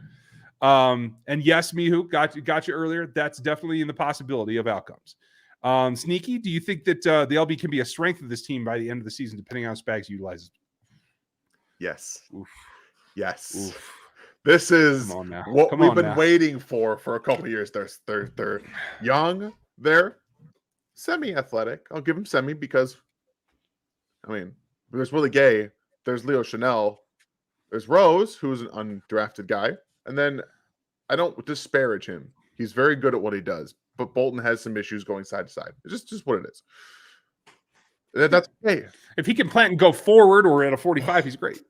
And yes, Mihu, got you earlier. That's definitely in the possibility of outcomes. Sneaky, do you think that the LB can be a strength of this team by the end of the season, depending on how Spags utilizes? Yes. Oof. Yes. Oof. This is what we've been waiting for a couple of years. They're young. They're semi-athletic. I'll give them semi, because, I mean, there's Willie Gay. There's Leo Chanel. There's Rose, who's an undrafted guy. And then I don't disparage him. He's very good at what he does. But Bolton has some issues going side to side. It's just what it is. That's okay. If he can plant and go forward or at a 45, he's great.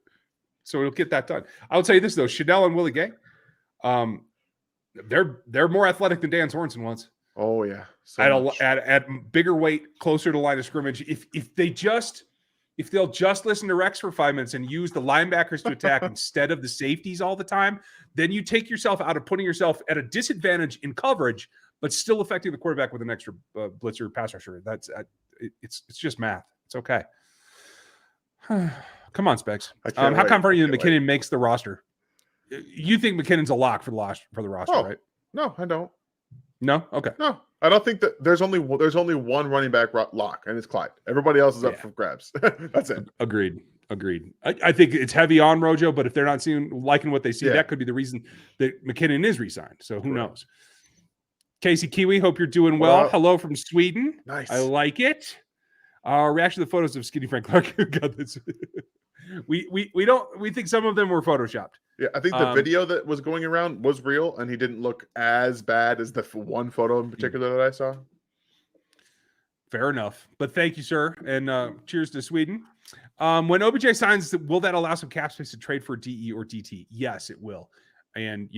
So he'll get that done. I'll tell you this, though. Chanel and Willie Gay, they're more athletic than Dan Sorensen was. Oh, yeah. At bigger weight, closer to line of scrimmage. If they'll just listen to Rex for 5 minutes and use the linebackers to attack instead of the safeties all the time, then you take yourself out of putting yourself at a disadvantage in coverage, but still affecting the quarterback with an extra blitzer pass rusher. It's just math. It's okay. Come on, Specs. How confident are you that McKinnon makes the roster? You think McKinnon's a lock for the roster, right? No, I don't. No? Okay. No, I don't think that there's only one running back lock, and it's Clyde. Everybody else is up for grabs. That's it. Agreed. I think it's heavy on Rojo, but if they're not liking what they see, that could be the reason that McKinnon is re-signed. So who knows? Casey Kiwi, hope you're doing well. Hello from Sweden. Nice. I like it. Reaction to the photos of Skinny Frank Clark. Got this. We think some of them were photoshopped. Yeah, I think the video that was going around was real, and he didn't look as bad as the one photo in particular that I saw. Fair enough. But thank you, sir. And cheers to Sweden. When OBJ signs, will that allow some cap space to trade for DE or DT? Yes, it will. And,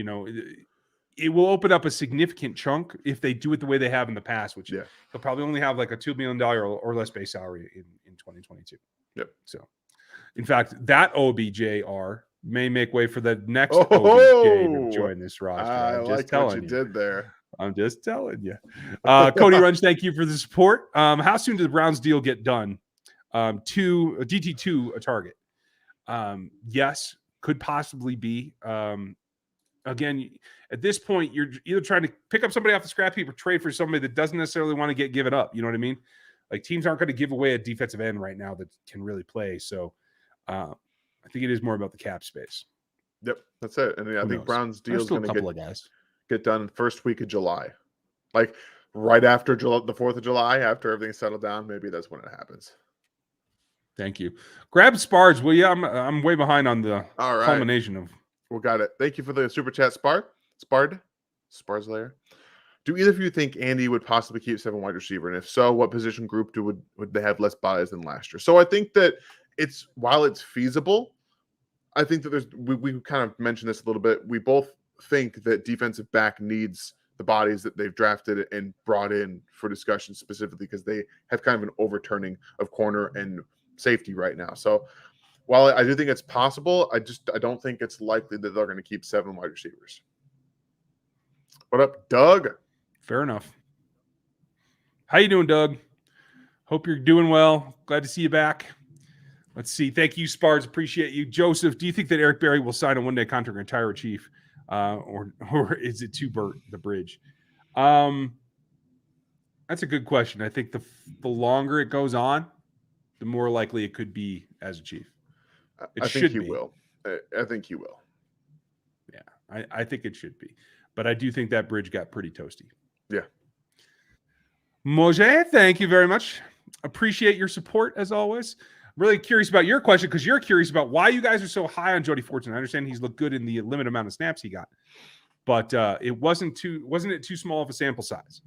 it will open up a significant chunk if they do it the way they have in the past, which they'll probably only have like a $2 million or less base salary in 2022. Yep. So, in fact, that OBJR may make way for the next OBJ to join this roster. I like what you did there. I'm just telling you. Cody Runge, thank you for the support. How soon does the Browns deal get done? DT2 a target? Yes, could possibly be. Again, at this point, you're either trying to pick up somebody off the scrap heap or trade for somebody that doesn't necessarily want to get given up. You know what I mean? Like, teams aren't going to give away a defensive end right now that can really play. So I think it is more about the cap space. Yep, that's it. And I think Brown's deal is going to get done first week of July. Like right after the 4th of July, after everything's settled down, maybe that's when it happens. Thank you. Grab Spards, will you? I'm way behind on the culmination of. We got it. Thank you for the super chat, Spars layer. Do either of you think Andy would possibly keep 7 wide receiver? And if so, what position group would they have less buys than last year? So I think that while it's feasible, I think that we kind of mentioned this a little bit. We both think that defensive back needs the bodies that they've drafted and brought in for discussion specifically because they have kind of an overturning of corner and safety right now. So while I do think it's possible, I don't think it's likely that they're going to keep 7 wide receivers. What up, Doug? Fair enough. How you doing, Doug? Hope you're doing well. Glad to see you back. Let's see. Thank you, Spards. Appreciate you. Joseph, do you think that Eric Berry will sign a one-day contract and retire a Chief? Or is it too Burt the bridge? That's a good question. I think the longer it goes on, the more likely it could be as a Chief. I think he will. I think he will. Yeah, I think it should be. But I do think that bridge got pretty toasty. Yeah. Moje, thank you very much. Appreciate your support as always. Really curious about your question because you're curious about why you guys are so high on Jody Fortson. I understand he's looked good in the limited amount of snaps he got, but wasn't it too small of a sample size?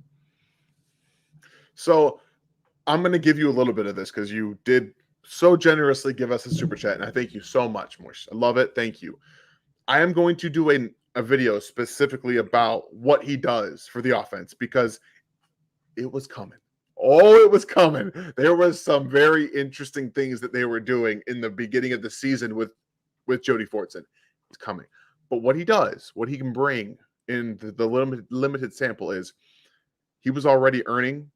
So I'm going to give you a little bit of this because you did so generously give us a super chat, and I thank you so much, Moish. I love it. Thank you. I am going to do a video specifically about what he does for the offense because it was coming. Oh, it was coming. There was some very interesting things that they were doing in the beginning of the season with Jody Fortson. It's coming. But what he does, what he can bring in the limited sample is he was already earning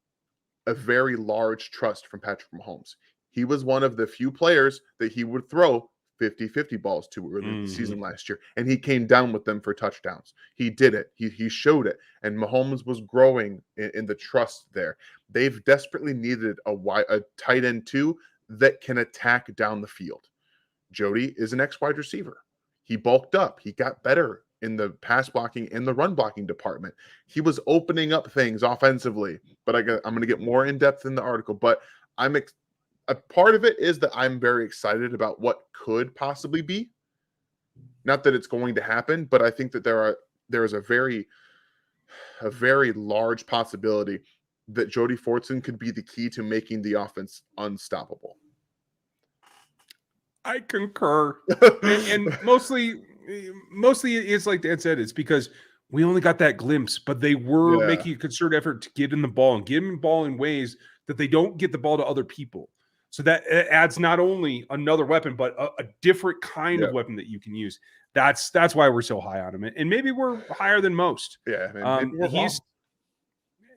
a very large trust from Patrick Mahomes. He was one of the few players that he would throw 50-50 balls to early in the season last year, and he came down with them for touchdowns. He did it. He showed it, and Mahomes was growing in the trust there. They've desperately needed a tight end too that can attack down the field. Jody is an ex-wide receiver. He bulked up. He got better in the pass blocking and the run blocking department. He was opening up things offensively, but I'm going to get more in depth in the article. But a part of it is that I'm very excited about what could possibly be. Not that it's going to happen, but I think that there is a very large possibility that Jody Fortson could be the key to making the offense unstoppable. I concur. and mostly it's like Dan said, it's because we only got that glimpse, but they were making a concerted effort to get in the ball and get him the ball in ways that they don't get the ball to other people. So that adds not only another weapon, but a different kind of weapon that you can use. That's why we're so high on him. And maybe we're higher than most. Yeah.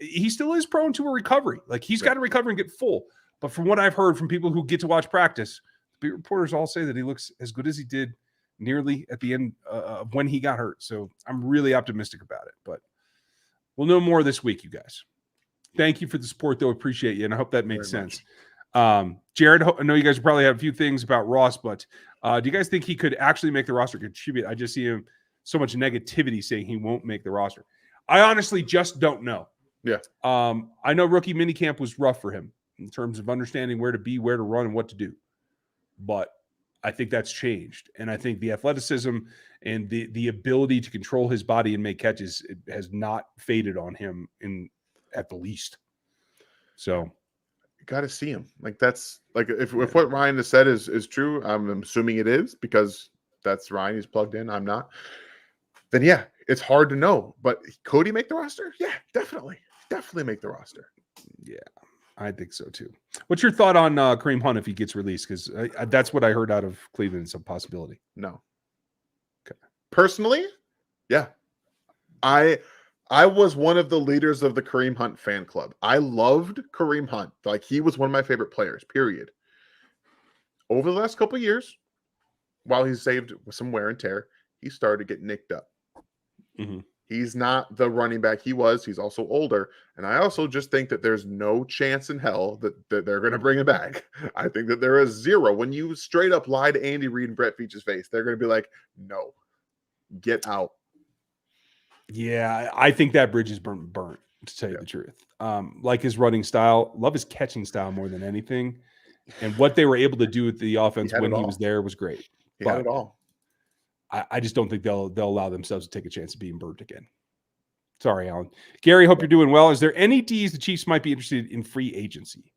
He still is prone to a recovery. Like he's got to recover and get full. But from what I've heard from people who get to watch practice, the reporters all say that he looks as good as he did nearly at the end of when he got hurt. So I'm really optimistic about it. But we'll know more this week, you guys. Thank you for the support, though. Appreciate you. And I hope that makes sense. Jared, I know you guys probably have a few things about Ross, but do you guys think he could actually make the roster, contribute? I just see him so much negativity saying he won't make the roster. I honestly just don't know. Yeah. I know rookie minicamp was rough for him in terms of understanding where to be, where to run, and what to do. But I think that's changed. And I think the athleticism and the ability to control his body and make catches has not faded on him at the least. So got to see him. Like that's like if what Ryan has said is true, I'm assuming it is because that's Ryan. He's plugged in. I'm not. Then yeah, it's hard to know. But could he make the roster? Yeah, definitely make the roster. Yeah, I think so too. What's your thought on Kareem Hunt if he gets released? Because that's what I heard out of Cleveland. It's a possibility. No. Okay. Personally, yeah, I was one of the leaders of the Kareem Hunt fan club. I loved Kareem Hunt. Like he was one of my favorite players, period. Over the last couple of years, while he's saved with some wear and tear, he started to get nicked up. Mm-hmm. He's not the running back he was. He's also older. And I also just think that there's no chance in hell that they're going to bring him back. I think that there is zero. When you straight up lie to Andy Reid and Brett Veach's face, they're going to be like, no, get out. Yeah, I think that bridge is burnt, to tell you the truth. Like his running style, love his catching style more than anything. And what they were able to do with the offense when he was there was great. He had it all. I just don't think they'll allow themselves to take a chance of being burnt again. Sorry, Alan. Gary, hope you're doing well. Is there any Ds the Chiefs might be interested in free agency?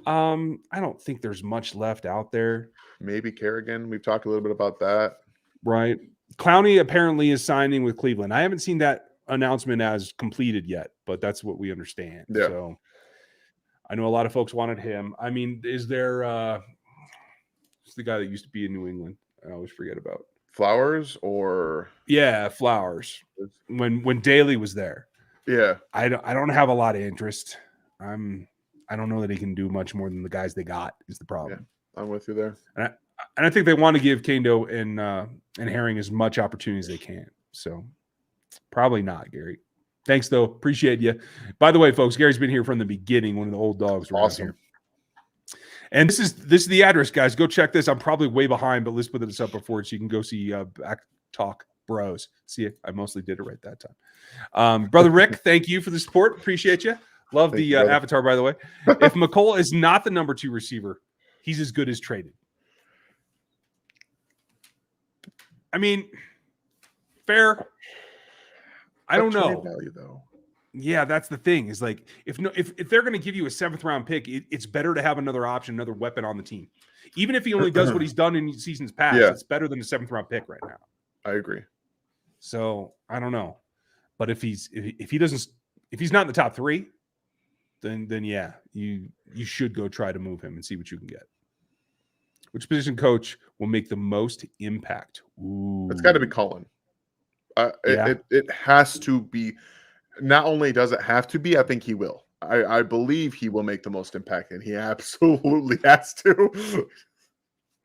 I don't think there's much left out there. Maybe Kerrigan. We've talked a little bit about that. Right. Clowney apparently is signing with Cleveland. I haven't seen that announcement as completed yet, but that's what we understand. Yeah. So I know a lot of folks wanted him. I mean, is there it's the guy that used to be in New England? I always forget about. Flowers or Flowers. When Daly was there. Yeah. I don't have a lot of interest. I don't know that he can do much more than the guys they got is the problem. I'm with you there. And I think they want to give Kendo and Herring as much opportunity as they can. So probably not, Gary. Thanks, though. Appreciate you. By the way, folks, Gary's been here from the beginning, one of the old dogs around here. And this is the address, guys. Go check this. I'm probably way behind, but let's put this up before so you can go see Back Talk Bros. See, I mostly did it right that time. Brother Rick, thank you for the support. Appreciate you. Love the avatar, by the way. If McColl is not the number 2 receiver, he's as good as traded. I mean, fair. I don't know. Value, though. Yeah, that's the thing. Is like if they're going to give you a 7th round pick, it's better to have another option, another weapon on the team. Even if he only does what he's done in seasons past, it's better than a 7th round pick right now. I agree. So I don't know, but if he's not in the top 3, then yeah, you should go try to move him and see what you can get. Which position coach will make the most impact? Ooh. It's got to be Cullen. It has to be. Not only does it have to be, I think he will. I believe he will make the most impact, and he absolutely has to.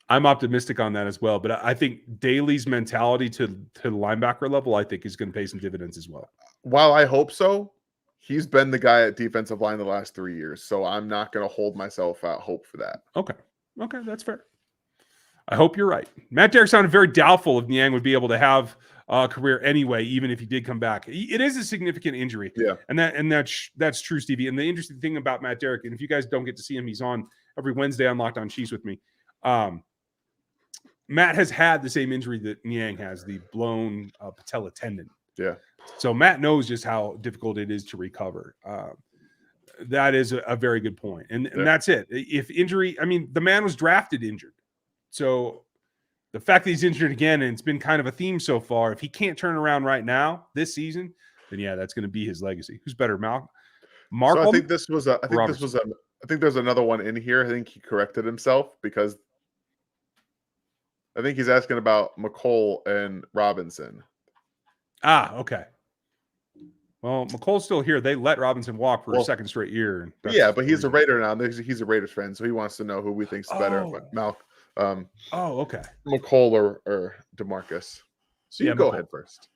I'm optimistic on that as well, but I think Daly's mentality to the linebacker level, I think, is going to pay some dividends as well. While I hope so, he's been the guy at defensive line the last 3 years, so I'm not going to hold myself out hope for that. Okay, that's fair. I hope you're right. Matt Derrick sounded very doubtful if Niang would be able to have a career anyway, even if he did come back. It is a significant injury. Yeah. And that's true, Stevie. And the interesting thing about Matt Derrick, and if you guys don't get to see him, he's on every Wednesday on Locked On Chiefs with me. Matt has had the same injury that Niang has, the blown patella tendon. Yeah. So Matt knows just how difficult it is to recover. That is a very good point. And that's it. If injury, I mean, the man was drafted injured. So the fact that he's injured again, and it's been kind of a theme so far, if he can't turn around right now this season, then yeah, that's going to be his legacy. Who's better, Mark? So I think this was I think there's another one in here. I think he corrected himself because I think he's asking about McColl and Robinson. Okay. Well, McColl's still here. They let Robinson walk for a second straight year. But he's a Raider now. He's a Raiders fan, so he wants to know who we think's better. Okay. McColl or DeMarcus. So you go ahead first.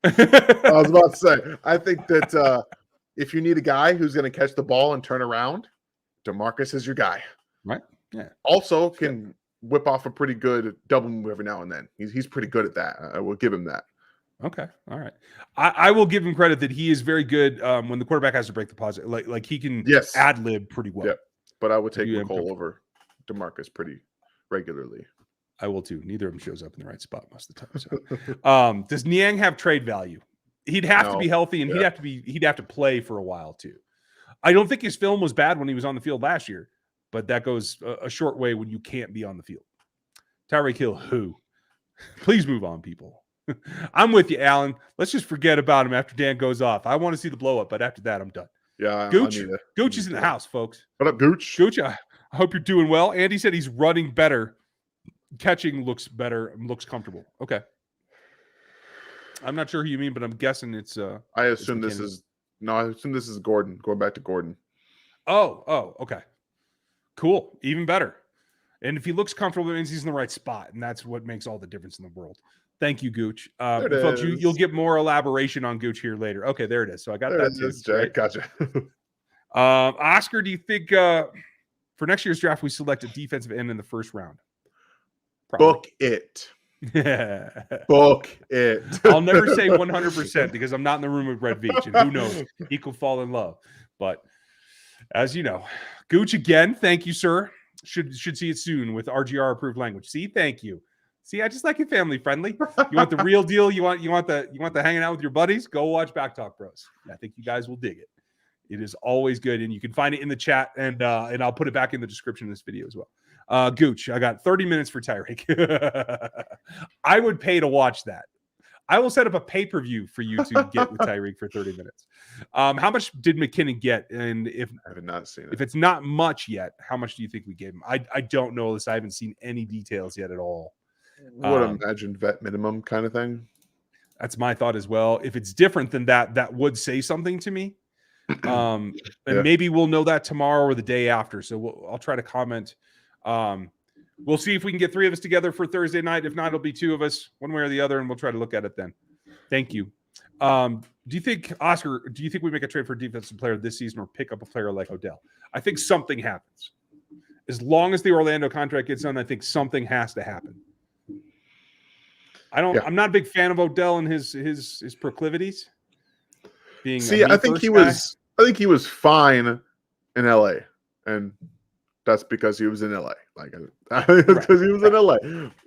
I was about to say, I think that if you need a guy who's going to catch the ball and turn around, DeMarcus is your guy. Right. Yeah. Also can whip off a pretty good double move every now and then. He's pretty good at that. I will give him that. Okay. All right. I will give him credit that he is very good when the quarterback has to break the pause. Like he can ad lib pretty well. Yeah. But I would take McColl over DeMarcus pretty regularly. I will too. Neither of them shows up in the right spot most of the time. So. Does Niang have trade value? He'd have to be healthy, and he'd have to play for a while too. I don't think his film was bad when he was on the field last year, but that goes a short way when you can't be on the field. Tyreek Hill, who? Please move on, people. I'm with you, Alan. Let's just forget about him after Dan goes off. I want to see the blow up, but after that, I'm done. Yeah, Gooch is in the house, folks. What up, Gooch? Gooch, I hope you're doing well. Andy said he's running better. Catching looks better, looks comfortable. Okay. I'm not sure who you mean, but I'm guessing it's I assume this is Gordon. Going back to Gordon. Oh, okay. Cool. Even better. And if he looks comfortable, it means he's in the right spot, and that's what makes all the difference in the world. Thank you, Gooch. Folks, you'll get more elaboration on Gooch here later. Okay, there it is. So I got that. Is, Jack. Gotcha. Oscar, do you think for next year's draft we select a defensive end in the first round? Probably. Book it. Book it. I'll never say 100% because I'm not in the room with Brett Veach, and who knows, he could fall in love. But as you know, Gooch again. Thank you, sir. Should see it soon with RGR approved language. See, thank you. See, I just like it family friendly. You want the real deal? You want the hanging out with your buddies? Go watch Back Talk Bros. I think you guys will dig it. It is always good, and you can find it in the chat, and I'll put it back in the description of this video as well. Gooch, I got 30 minutes for Tyreek. I would pay to watch that. I will set up a pay-per-view for you to get with Tyreek for 30 minutes. How much did McKinnon get? And if I have not seen it. If it's not much yet, how much do you think we gave him? I don't know this. I haven't seen any details yet at all. Would imagine vet minimum kind of thing. That's my thought as well. If it's different than that, that would say something to me. And maybe we'll know that tomorrow or the day after. So I'll try to comment We'll see if we can get 3 of us together for Thursday night. If not, it'll be 2 of us, one way or the other, and we'll try to look at it then. Thank you. Do you think, Oscar, we make a trade for a defensive player this season or pick up a player like Odell? I think something happens. As long as the Orlando contract gets done, I think something has to happen. I'm not a big fan of Odell and his proclivities. I think he was fine in LA, and that's because he was in LA. Because he was in LA.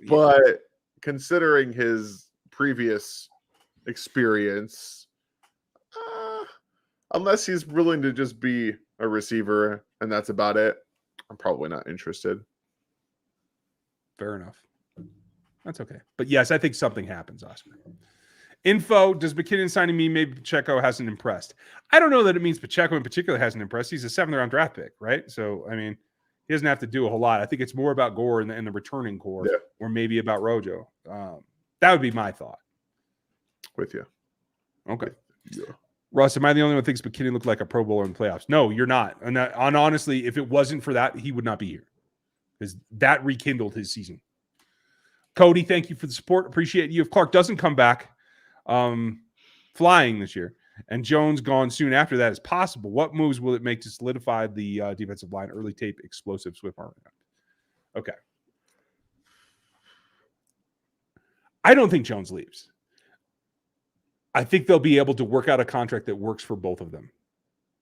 But considering his previous experience, unless he's willing to just be a receiver and that's about it, I'm probably not interested. Fair enough. That's okay. But yes, I think something happens, Oscar. Info, does McKinnon signing me maybe Pacheco hasn't impressed? I don't know that it means Pacheco in particular hasn't impressed. He's a 7th-round draft pick, right? So, I mean, he doesn't have to do a whole lot. I think it's more about Gore and the returning core, or maybe about Rojo. That would be my thought. With you. Okay. Yeah. Russ, am I the only one who thinks McKinnon looked like a Pro Bowler in the playoffs? No, you're not. And honestly, if it wasn't for that, he would not be here. Because that rekindled his season. Cody, thank you for the support. Appreciate you. If Clark doesn't come back flying this year and Jones gone soon after that is possible, what moves will it make to solidify the defensive line? Early tape, explosive, swift arm. Okay. I don't think Jones leaves. I think they'll be able to work out a contract that works for both of them.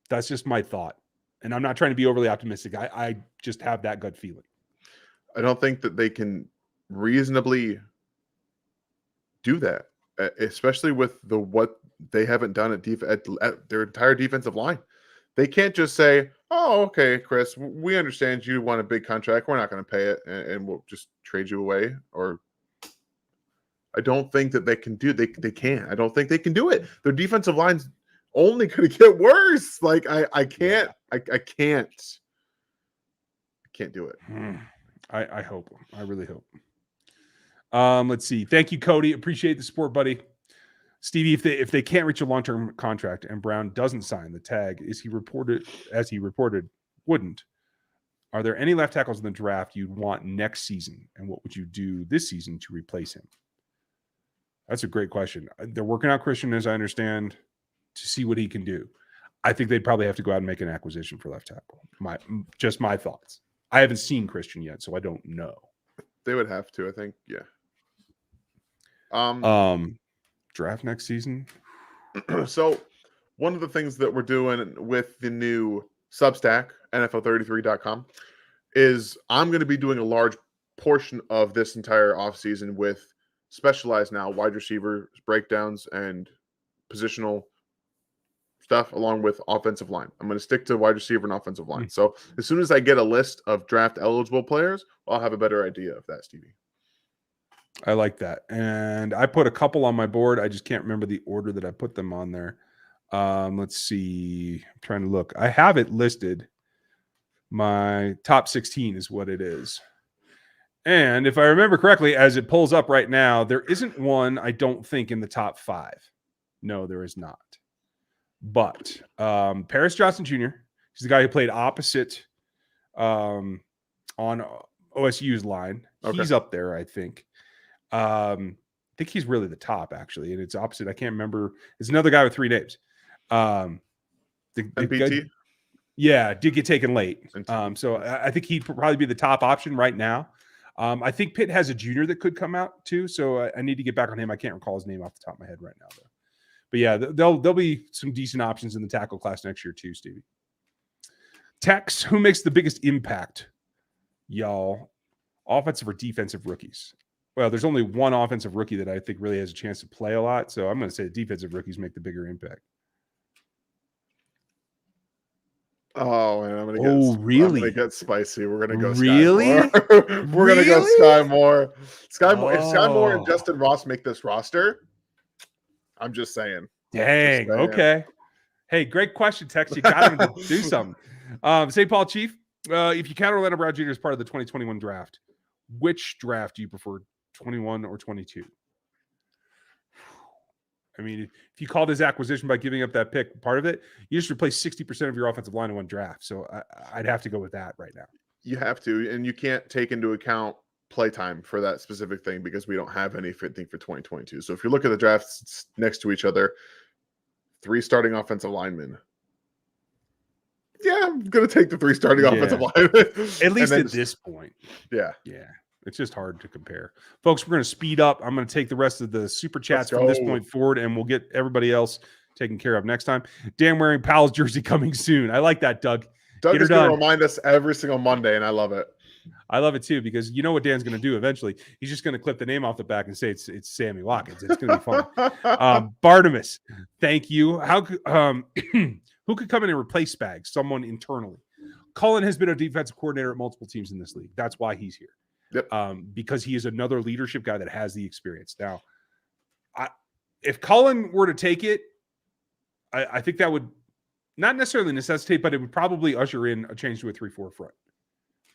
That's just my thought. And I'm not trying to be overly optimistic. I just have that gut feeling. I don't think that they can reasonably do that, especially with what they haven't done at their entire defensive line. They can't just say, oh, okay, Chris, we understand you want a big contract. We're not going to pay it, and we'll just trade you away. Or I don't think that they can do. They can't. I don't think they can do it. Their defensive line's only going to get worse. Like I can't. I can't do it. I hope. I really hope. Let's see. Thank you, Cody. Appreciate the support, buddy. Stevie, if they can't reach a long-term contract and Brown doesn't sign the tag, he reported wouldn't. Are there any left tackles in the draft you'd want next season? And what would you do this season to replace him? That's a great question. They're working out Christian, as I understand, to see what he can do. I think they'd probably have to go out and make an acquisition for left tackle. My thoughts. I haven't seen Christian yet, so I don't know. They would have to, I think. Yeah. Draft next season. So one of the things that we're doing with the new Substack, NFL33.com, is I'm going to be doing a large portion of this entire offseason with specialized now wide receiver breakdowns and positional stuff along with offensive line. I'm going to stick to wide receiver and offensive line. So as soon as I get a list of draft eligible players, I'll have a better idea of that, Stevie. I like that. And I put a couple on my board. I just can't remember the order that I put them on there. Let's see. I'm trying to look. I have it listed. My top 16 is what it is. And if I remember correctly, as it pulls up right now, there isn't one, I don't think, in the top 5. No, there is not. But Paris Johnson Jr., he's the guy who played opposite on OSU's line. Okay. He's up there, I think. I think he's really the top, actually. And it's opposite. I can't remember. It's another guy with 3 names. MPT? Yeah, did get taken late. So I think he'd probably be the top option right now. I think Pitt has a junior that could come out too. So I need to get back on him. I can't recall his name off the top of my head right now, though. But yeah, there'll be some decent options in the tackle class next year too, Stevie. Tex, who makes the biggest impact, y'all? Offensive or defensive rookies? Well, there's only one offensive rookie that I think really has a chance to play a lot. So I'm going to say the defensive rookies make the bigger impact. Oh, man, I'm gonna get spicy. We're gonna go really. We're gonna go Sky Moore. Sky Moore. If Sky Moore and Justin Ross make this roster, I'm just saying. Dang. Okay. Hey, great question, Tex. You got him to do something. St. Paul Chief. If you count Orlando Brown Jr. as part of the 2021 draft, which draft do you prefer, 21 or 22? I mean, if you called his acquisition by giving up that pick part of it, you just replace 60% of your offensive line in one draft. So I'd have to go with that right now. You have to, and you can't take into account playtime for that specific thing because we don't have anything for 2022. So if you look at the drafts next to each other, 3 starting offensive linemen. Yeah, I'm going to take the 3 starting offensive linemen. At least at this point. Yeah. Yeah. It's just hard to compare. Folks, we're going to speed up. I'm going to take the rest of the super chats from this point forward, and we'll get everybody else taken care of next time. Dan wearing Powell's jersey coming soon. I like that, Doug. Doug is going to remind us every single Monday, and I love it. I love it too, because you know what Dan's going to do eventually. He's just going to clip the name off the back and say it's Sammy Watkins. It's going to be fun. Bartimus, thank you. How who could come in and replace Spags? Someone internally. Cullen has been a defensive coordinator at multiple teams in this league. That's why he's here. Yep. Because he is another leadership guy that has the experience. Now, if Cullen were to take it, I think that would not necessarily necessitate, but it would probably usher in a change to a 3-4 front.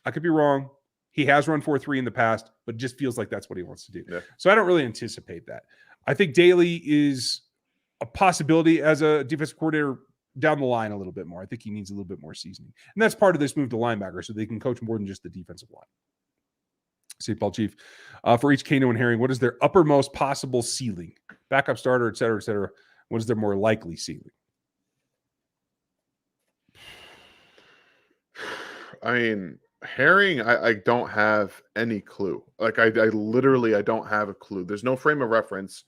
I could be wrong. He has run 4-3 in the past, but it just feels like that's what he wants to do. Yeah. So I don't really anticipate that. I think Daly is a possibility as a defensive coordinator down the line a little bit more. I think he needs a little bit more seasoning. And that's part of this move to linebacker, so they can coach more than just the defensive line. St. Paul Chief, for each Kano and Herring, what is their uppermost possible ceiling? Backup starter, et cetera, et cetera. What is their more likely ceiling? I mean, Herring, I don't have any clue. Like, I literally don't have a clue. There's no frame of reference.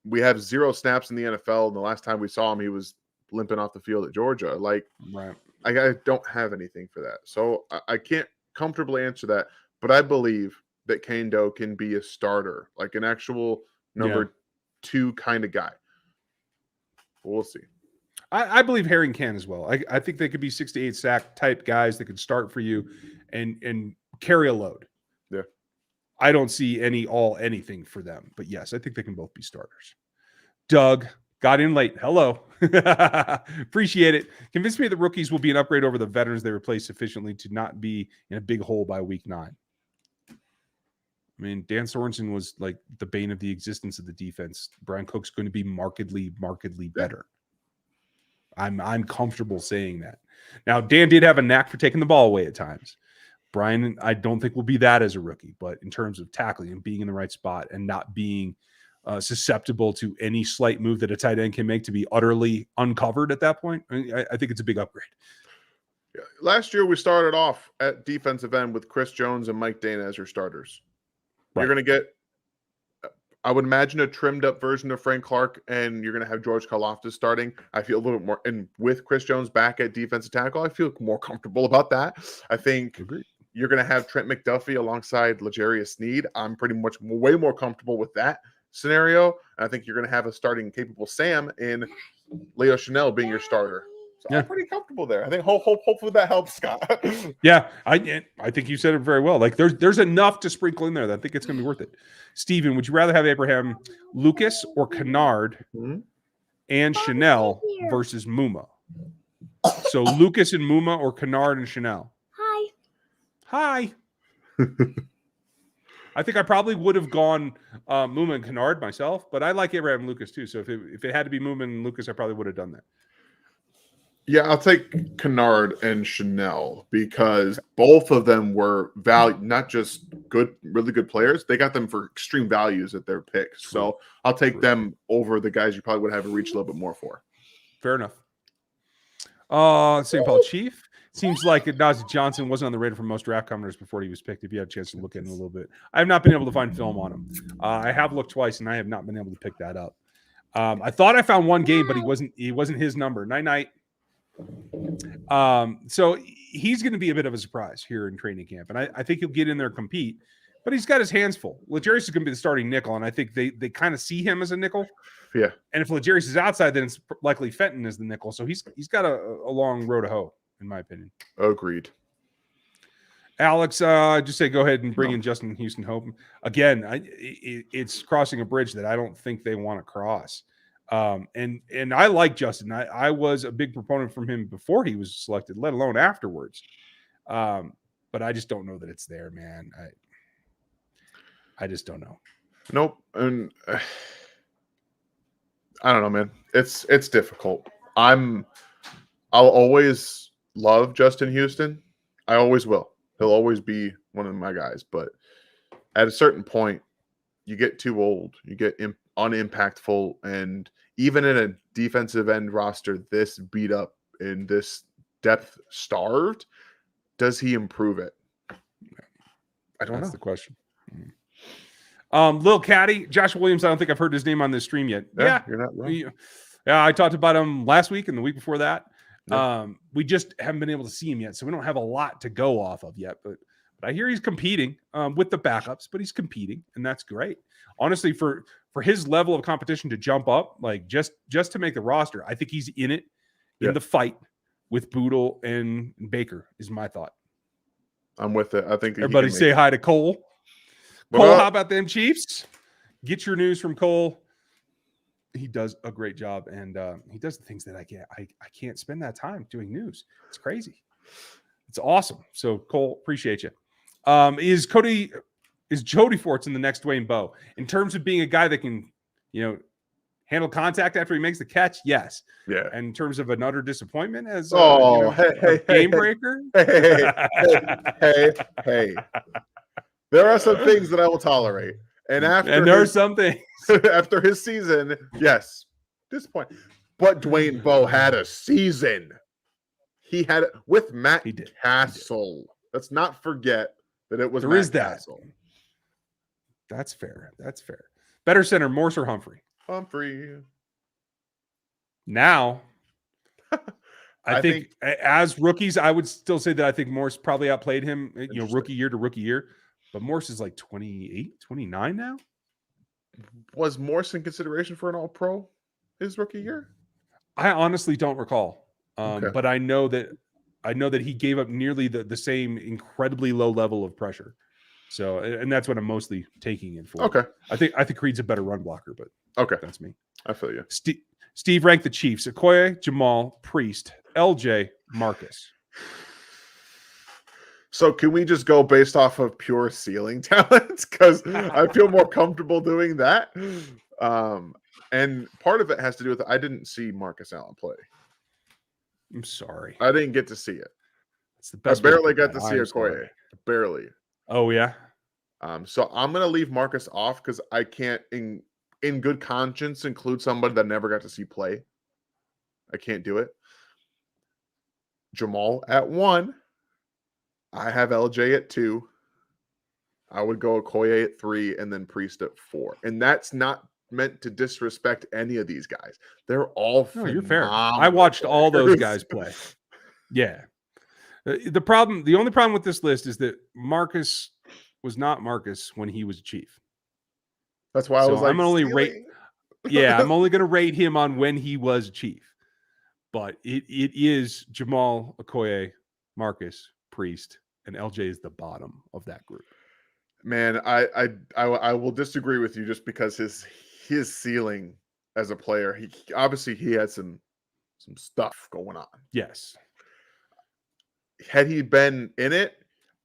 We have 0 snaps in the NFL, and the last time we saw him, he was limping off the field at Georgia. Like, right. I don't have anything for that. So I can't comfortably answer that. But I believe that Kane-Do can be a starter, like an actual number 2 kind of guy. We'll see. I believe Herring can as well. I think they could be 6 to 8 sack type guys that could start for you and carry a load. Yeah. I don't see anything for them. But yes, I think they can both be starters. Doug got in late. Hello. Appreciate it. Convince me the rookies will be an upgrade over the veterans they replace sufficiently to not be in a big hole by week 9. I mean, Dan Sorensen was like the bane of the existence of the defense. Brian Cook's going to be markedly better. I'm comfortable saying that. Now, Dan did have a knack for taking the ball away at times. Brian, I don't think will be that as a rookie, but in terms of tackling and being in the right spot and not being susceptible to any slight move that a tight end can make to be utterly uncovered at that point, I think it's a big upgrade. Yeah. Last year, we started off at defensive end with Chris Jones and Mike Dana as your starters. Right. You're going to get, I would imagine, a trimmed up version of Frank Clark, and you're going to have George Karlaftis starting. I feel a little bit more, and with Chris Jones back at defensive tackle, I feel more comfortable about that. I think you're going to have Trent McDuffie alongside L'Jarius Sneed. I'm pretty much way more comfortable with that scenario. And I think you're going to have a starting capable Sam in Leo Chanel being your starter. So I'm pretty comfortable there. I think hopefully that helps, Scott. Yeah, I think you said it very well. Like there's enough to sprinkle in there that I think it's going to be worth it. Steven, would you rather have Abraham Lucas or Kennard and Chanel versus Muma? So Lucas and Muma or Kennard and Chanel? Hi. I think I probably would have gone Muma and Kennard myself, but I like Abraham Lucas too. So if it had to be Muma and Lucas, I probably would have done that. Yeah, I'll take Kennard and Chanel because both of them were not just really good players. They got them for extreme values at their picks. So I'll take them over the guys you probably would have to reach a little bit more for. Fair enough. St. Paul Chief. Seems like Nazi Johnson wasn't on the radar for most draft commenters before he was picked. If you had a chance to look at him a little bit, I have not been able to find film on him. I have looked twice, and I have not been able to pick that up. I thought I found one game, but he wasn't his number. Night. So he's going to be a bit of a surprise here in training camp, and I think he'll get in there and compete. But he's got his hands full. L'Jarius is going to be the starting nickel, and I think they kind of see him as a nickel. Yeah. And if L'Jarius is outside, then it's likely Fenton is the nickel. So he's got a long road to hoe, in my opinion. Agreed. Alex, just say go ahead and bring in Justin Houston Hope. Again, it's crossing a bridge that I don't think they want to cross. And I like Justin. I was a big proponent from him before he was selected, let alone afterwards. But I just don't know that it's there, man. I just don't know. Nope. And I don't know, man. It's difficult. I'll always love Justin Houston. I always will. He'll always be one of my guys. But at a certain point, you get too old. You get unimpactful. And even in a defensive end roster this beat up and this depth starved, does he improve it? I don't know. That's the question. Lil Caddy, Josh Williams. I don't think I've heard his name on this stream yet. Yeah, you're not wrong. Yeah, I talked about him last week and the week before that. Yeah. We just haven't been able to see him yet, so we don't have a lot to go off of yet. But I hear he's competing with the backups, but he's competing, and that's great. Honestly, for his level of competition to jump up, like just to make the roster, I think he's in it in the fight with Boodle and Baker. Is my thought. I'm with it. I think everybody say hi to Cole. Cole, how about them Chiefs? Get your news from Cole. He does a great job, and he does the things that I can't spend that time doing news. It's crazy. It's awesome. So Cole, appreciate you. Is Jody Fortson the next Dwayne Bowe in terms of being a guy that can, handle contact after he makes the catch? Yes. Yeah. And in terms of an utter disappointment as game breaker. Hey. There are some things that I will tolerate. And there are some things after his season, yes, disappointing. But Dwayne Bowe had a season. He had it with Matt Castle. Let's not forget that it was Matt Castle. That's fair. Better center, Morse or Humphrey? Humphrey. Now, I think as rookies, I would still say that I think Morse probably outplayed him, rookie year to rookie year. But Morse is like 28, 29 now. Was Morse in consideration for an All-Pro his rookie year? I honestly don't recall. But I know that he gave up nearly the same incredibly low level of pressure. So, and that's what I'm mostly taking it for. Okay. I think Creed's a better run blocker, but that's me. I feel you. Steve ranked the Chiefs: Okoye, Jamal, Priest, LJ, Marcus. So can we just go based off of pure ceiling talents? Because I feel more comfortable doing that. And part of it has to do with I didn't see Marcus Allen play. I'm sorry. I didn't get to see it. It's the best. I barely got to see Okoye. Barely. Oh, yeah? So I'm going to leave Marcus off because I can't, in good conscience, include somebody that never got to see play. I can't do it. Jamal at 1. I have LJ at 2. I would go Okoye at 3 and then Priest at 4. And that's not meant to disrespect any of these guys. They're all phenomenal. You're fair. I watched all those guys play. Yeah. The only problem with this list is that Marcus was not Marcus when he was a Chief. That's why I was like, I'm only I'm only going to rate him on when he was Chief. But it is Jamal, Okoye, Marcus, Priest, and LJ is the bottom of that group. Man, I will disagree with you just because his ceiling as a player, he had some stuff going on. Yes. Had he been in it,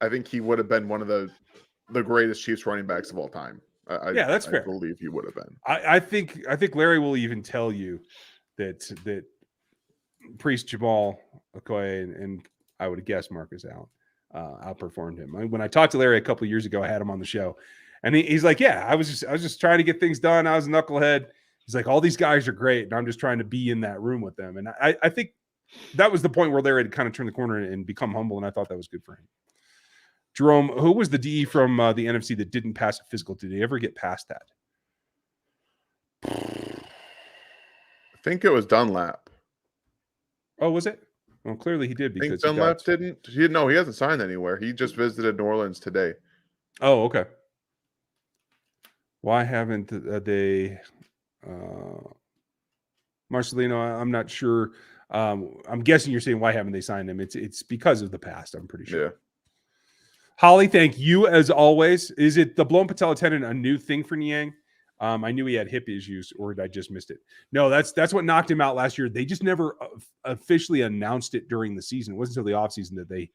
I think he would have been one of the greatest Chiefs running backs of all time. That's fair. I believe he would have been. I think Larry will even tell you that Priest, Jamal, Okoye, and I would guess Marcus Allen outperformed him. When I talked to Larry a couple of years ago, I had him on the show, and he's like, "Yeah, I was just trying to get things done. I was a knucklehead." He's like, "All these guys are great, and I'm just trying to be in that room with them." And I think that was the point where Larry had kind of turned the corner and become humble, and I thought that was good for him. Jerome, who was the DE from the NFC that didn't pass a physical? Did he ever get past that? I think it was Dunlap. Oh, was it? Well, clearly he did because I think Dunlap didn't. He hasn't signed anywhere. He just visited New Orleans today. Oh, okay. Why haven't they? Marcelino, I'm not sure. I'm guessing you're saying why haven't they signed him? It's because of the past. I'm pretty sure. Yeah. Holly, thank you as always. Is it the blown patella tendon a new thing for Niang? I knew he had hip issues, or did I just missed it? No, that's what knocked him out last year. They just never officially announced it during the season. It wasn't until the offseason that they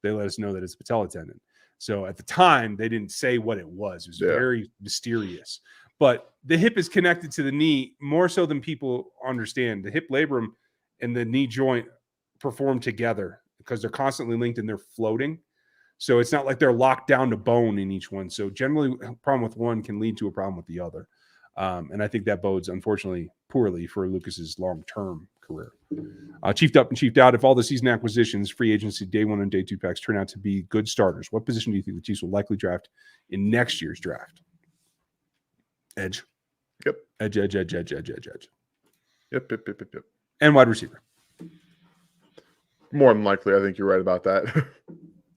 let us know that it's patella tendon. So at the time, they didn't say what it was. It was very mysterious. But the hip is connected to the knee more so than people understand. The hip labrum and the knee joint perform together because they're constantly linked and they're floating. So it's not like they're locked down to bone in each one. So generally, a problem with one can lead to a problem with the other. And I think that bodes, unfortunately, poorly for Lucas's long-term career. Chiefed up and chiefed out. If all the season acquisitions, free agency, day 1 and day 2 packs turn out to be good starters, what position do you think the Chiefs will likely draft in next year's draft? Edge. Yep. Edge. Yep. And wide receiver. More than likely, I think you're right about that.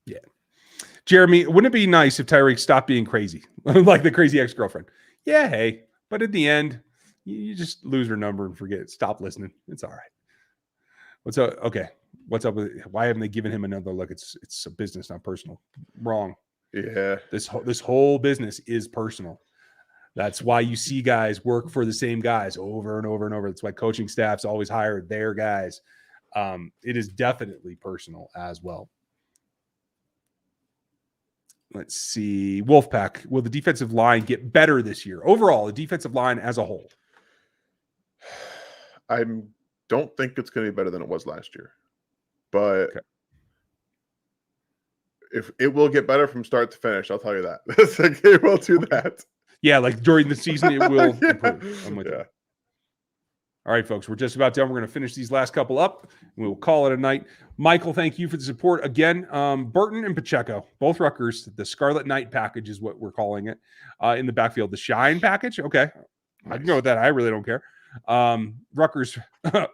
Yeah. Jeremy, wouldn't it be nice if Tyreek stopped being crazy, like the crazy ex-girlfriend? Yeah, hey. But at the end, you just lose her number and forget. Stop listening. It's all right. What's up? Okay. What's up with it? Why haven't they given him another look? It's a business, not personal. Wrong. Yeah. This whole business is personal. That's why you see guys work for the same guys over and over and over. That's why coaching staffs always hire their guys. It is definitely personal as well. Let's see. Wolfpack. Will the defensive line get better this year? Overall, the defensive line as a whole. I don't think it's going to be better than it was last year. But if it will get better from start to finish, I'll tell you that. It will do that. Yeah, like during the season, it will Yeah. improve. I'm with you. All right, folks, we're just about done. We're going to finish these last couple up, and we'll call it a night. Michael, thank you for the support. Again, Burton and Pacheco, both Rutgers. The Scarlet Knight package is what we're calling it in the backfield. The Shine package? Okay. Nice. I can go with that. I really don't care. Rutgers,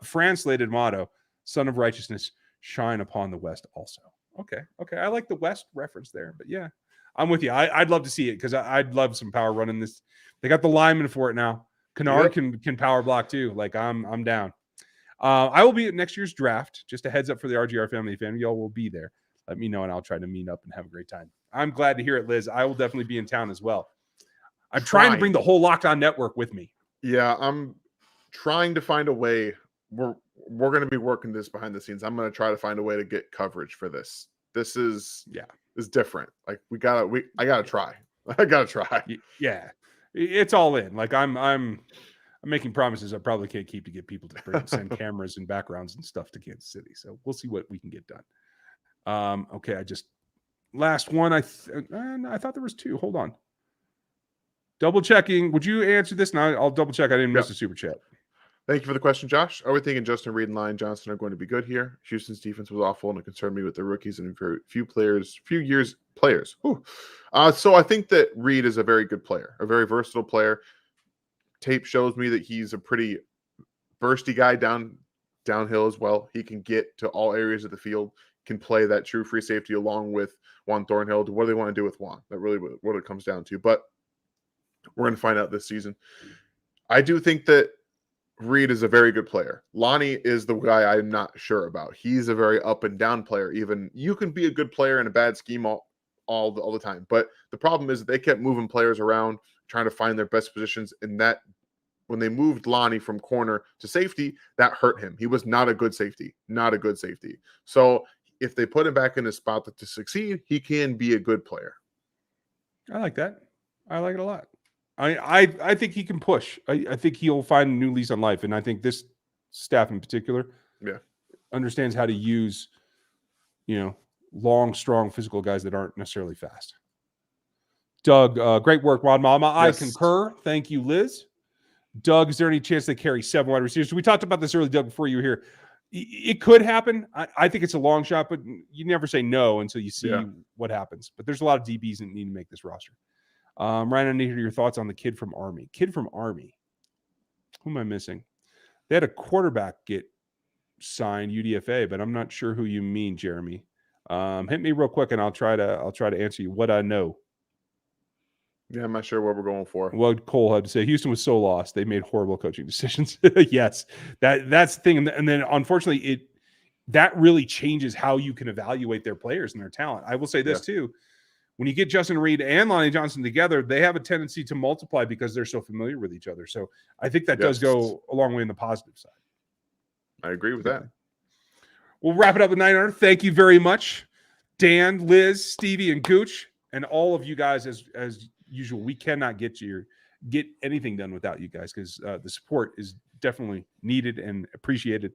translated motto, Son of Righteousness, shine upon the West also. Okay. I like the West reference there, but yeah, I'm with you. I'd love to see it because I'd love some power running this. They got the lineman for it now. Kennard can power block too. Like I'm down. I will be at next year's draft. Just a heads up for the RGR family. Y'all will be there. Let me know and I'll try to meet up and have a great time. I'm glad to hear it, Liz. I will definitely be in town as well. I'm trying to bring the whole Locked On network with me. Yeah, I'm trying to find a way. We're going to be working this behind the scenes. I'm going to try to find a way to get coverage for this. This is different. Like I gotta try. I gotta try. Yeah. It's all in. Like I'm making promises I probably can't keep to get people to send cameras and backgrounds and stuff to Kansas City. So we'll see what we can get done. Okay, last one. I thought there was 2. Hold on. Double checking. Would you answer this? Now I'll double check. I didn't miss a super chat. Thank you for the question, Josh. Are we thinking Justin Reed and Lion Johnson are going to be good here? Houston's defense was awful, and it concerned me with the rookies and few years players. So I think that Reed is a very good player, a very versatile player. Tape shows me that he's a pretty bursty guy downhill as well. He can get to all areas of the field, can play that true free safety along with Juan Thornhill. What do they want to do with Juan? That really what it comes down to. But we're going to find out this season. I do think that Reed is a very good player. Lonnie is the guy I'm not sure about. He's a very up and down player. Even you can be a good player in a bad scheme all the time. But the problem is that they kept moving players around, trying to find their best positions. And that when they moved Lonnie from corner to safety, that hurt him. He was not a good safety. So if they put him back in a spot to succeed, he can be a good player. I like that. I like it a lot. I think he can push. I think he'll find a new lease on life. And I think this staff in particular understands how to use, long, strong, physical guys that aren't necessarily fast. Doug, great work, Juan Mama. Yes. I concur. Thank you, Liz. Doug, is there any chance they carry 7 wide receivers? We talked about this earlier, Doug, before you were here. It could happen. I think it's a long shot, but you never say no until you see what happens. But there's a lot of DBs that need to make this roster. Ryan, I need to hear your thoughts on the kid from Army. Who am I missing? They had a quarterback get signed UDFA, but I'm not sure who you mean, Jeremy. Hit me real quick, and I'll try to answer you what I know. Yeah, I'm not sure what we're going for. What Cole had to say. Houston was so lost; they made horrible coaching decisions. Yes, that's the thing. And then unfortunately, that really changes how you can evaluate their players and their talent. I will say this too. When you get Justin Reed and Lonnie Johnson together, they have a tendency to multiply because they're so familiar with each other. So I think that does go a long way in the positive side. I agree with that. We'll wrap it up with 900. Thank you very much, Dan, Liz, Stevie, and Gooch, and all of you guys as usual. We cannot get anything done without you guys because the support is definitely needed and appreciated.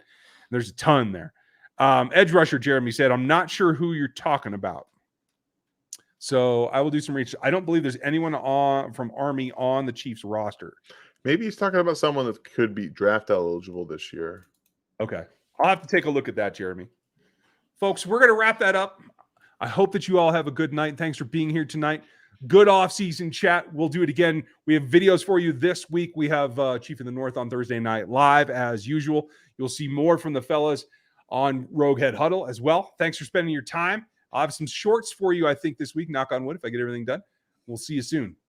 There's a ton there. Edge rusher Jeremy said, "I'm not sure who you're talking about." So I will do some research. I don't believe there's anyone from Army on the Chiefs roster. Maybe he's talking about someone that could be draft eligible this year. Okay. I'll have to take a look at that, Jeremy. Folks, we're going to wrap that up. I hope that you all have a good night. Thanks for being here tonight. Good off-season chat. We'll do it again. We have videos for you this week. We have Chief of the North on Thursday night live as usual. You'll see more from the fellas on Rogue Head Huddle as well. Thanks for spending your time. I'll have some shorts for you, I think, this week. Knock on wood if I get everything done. We'll see you soon.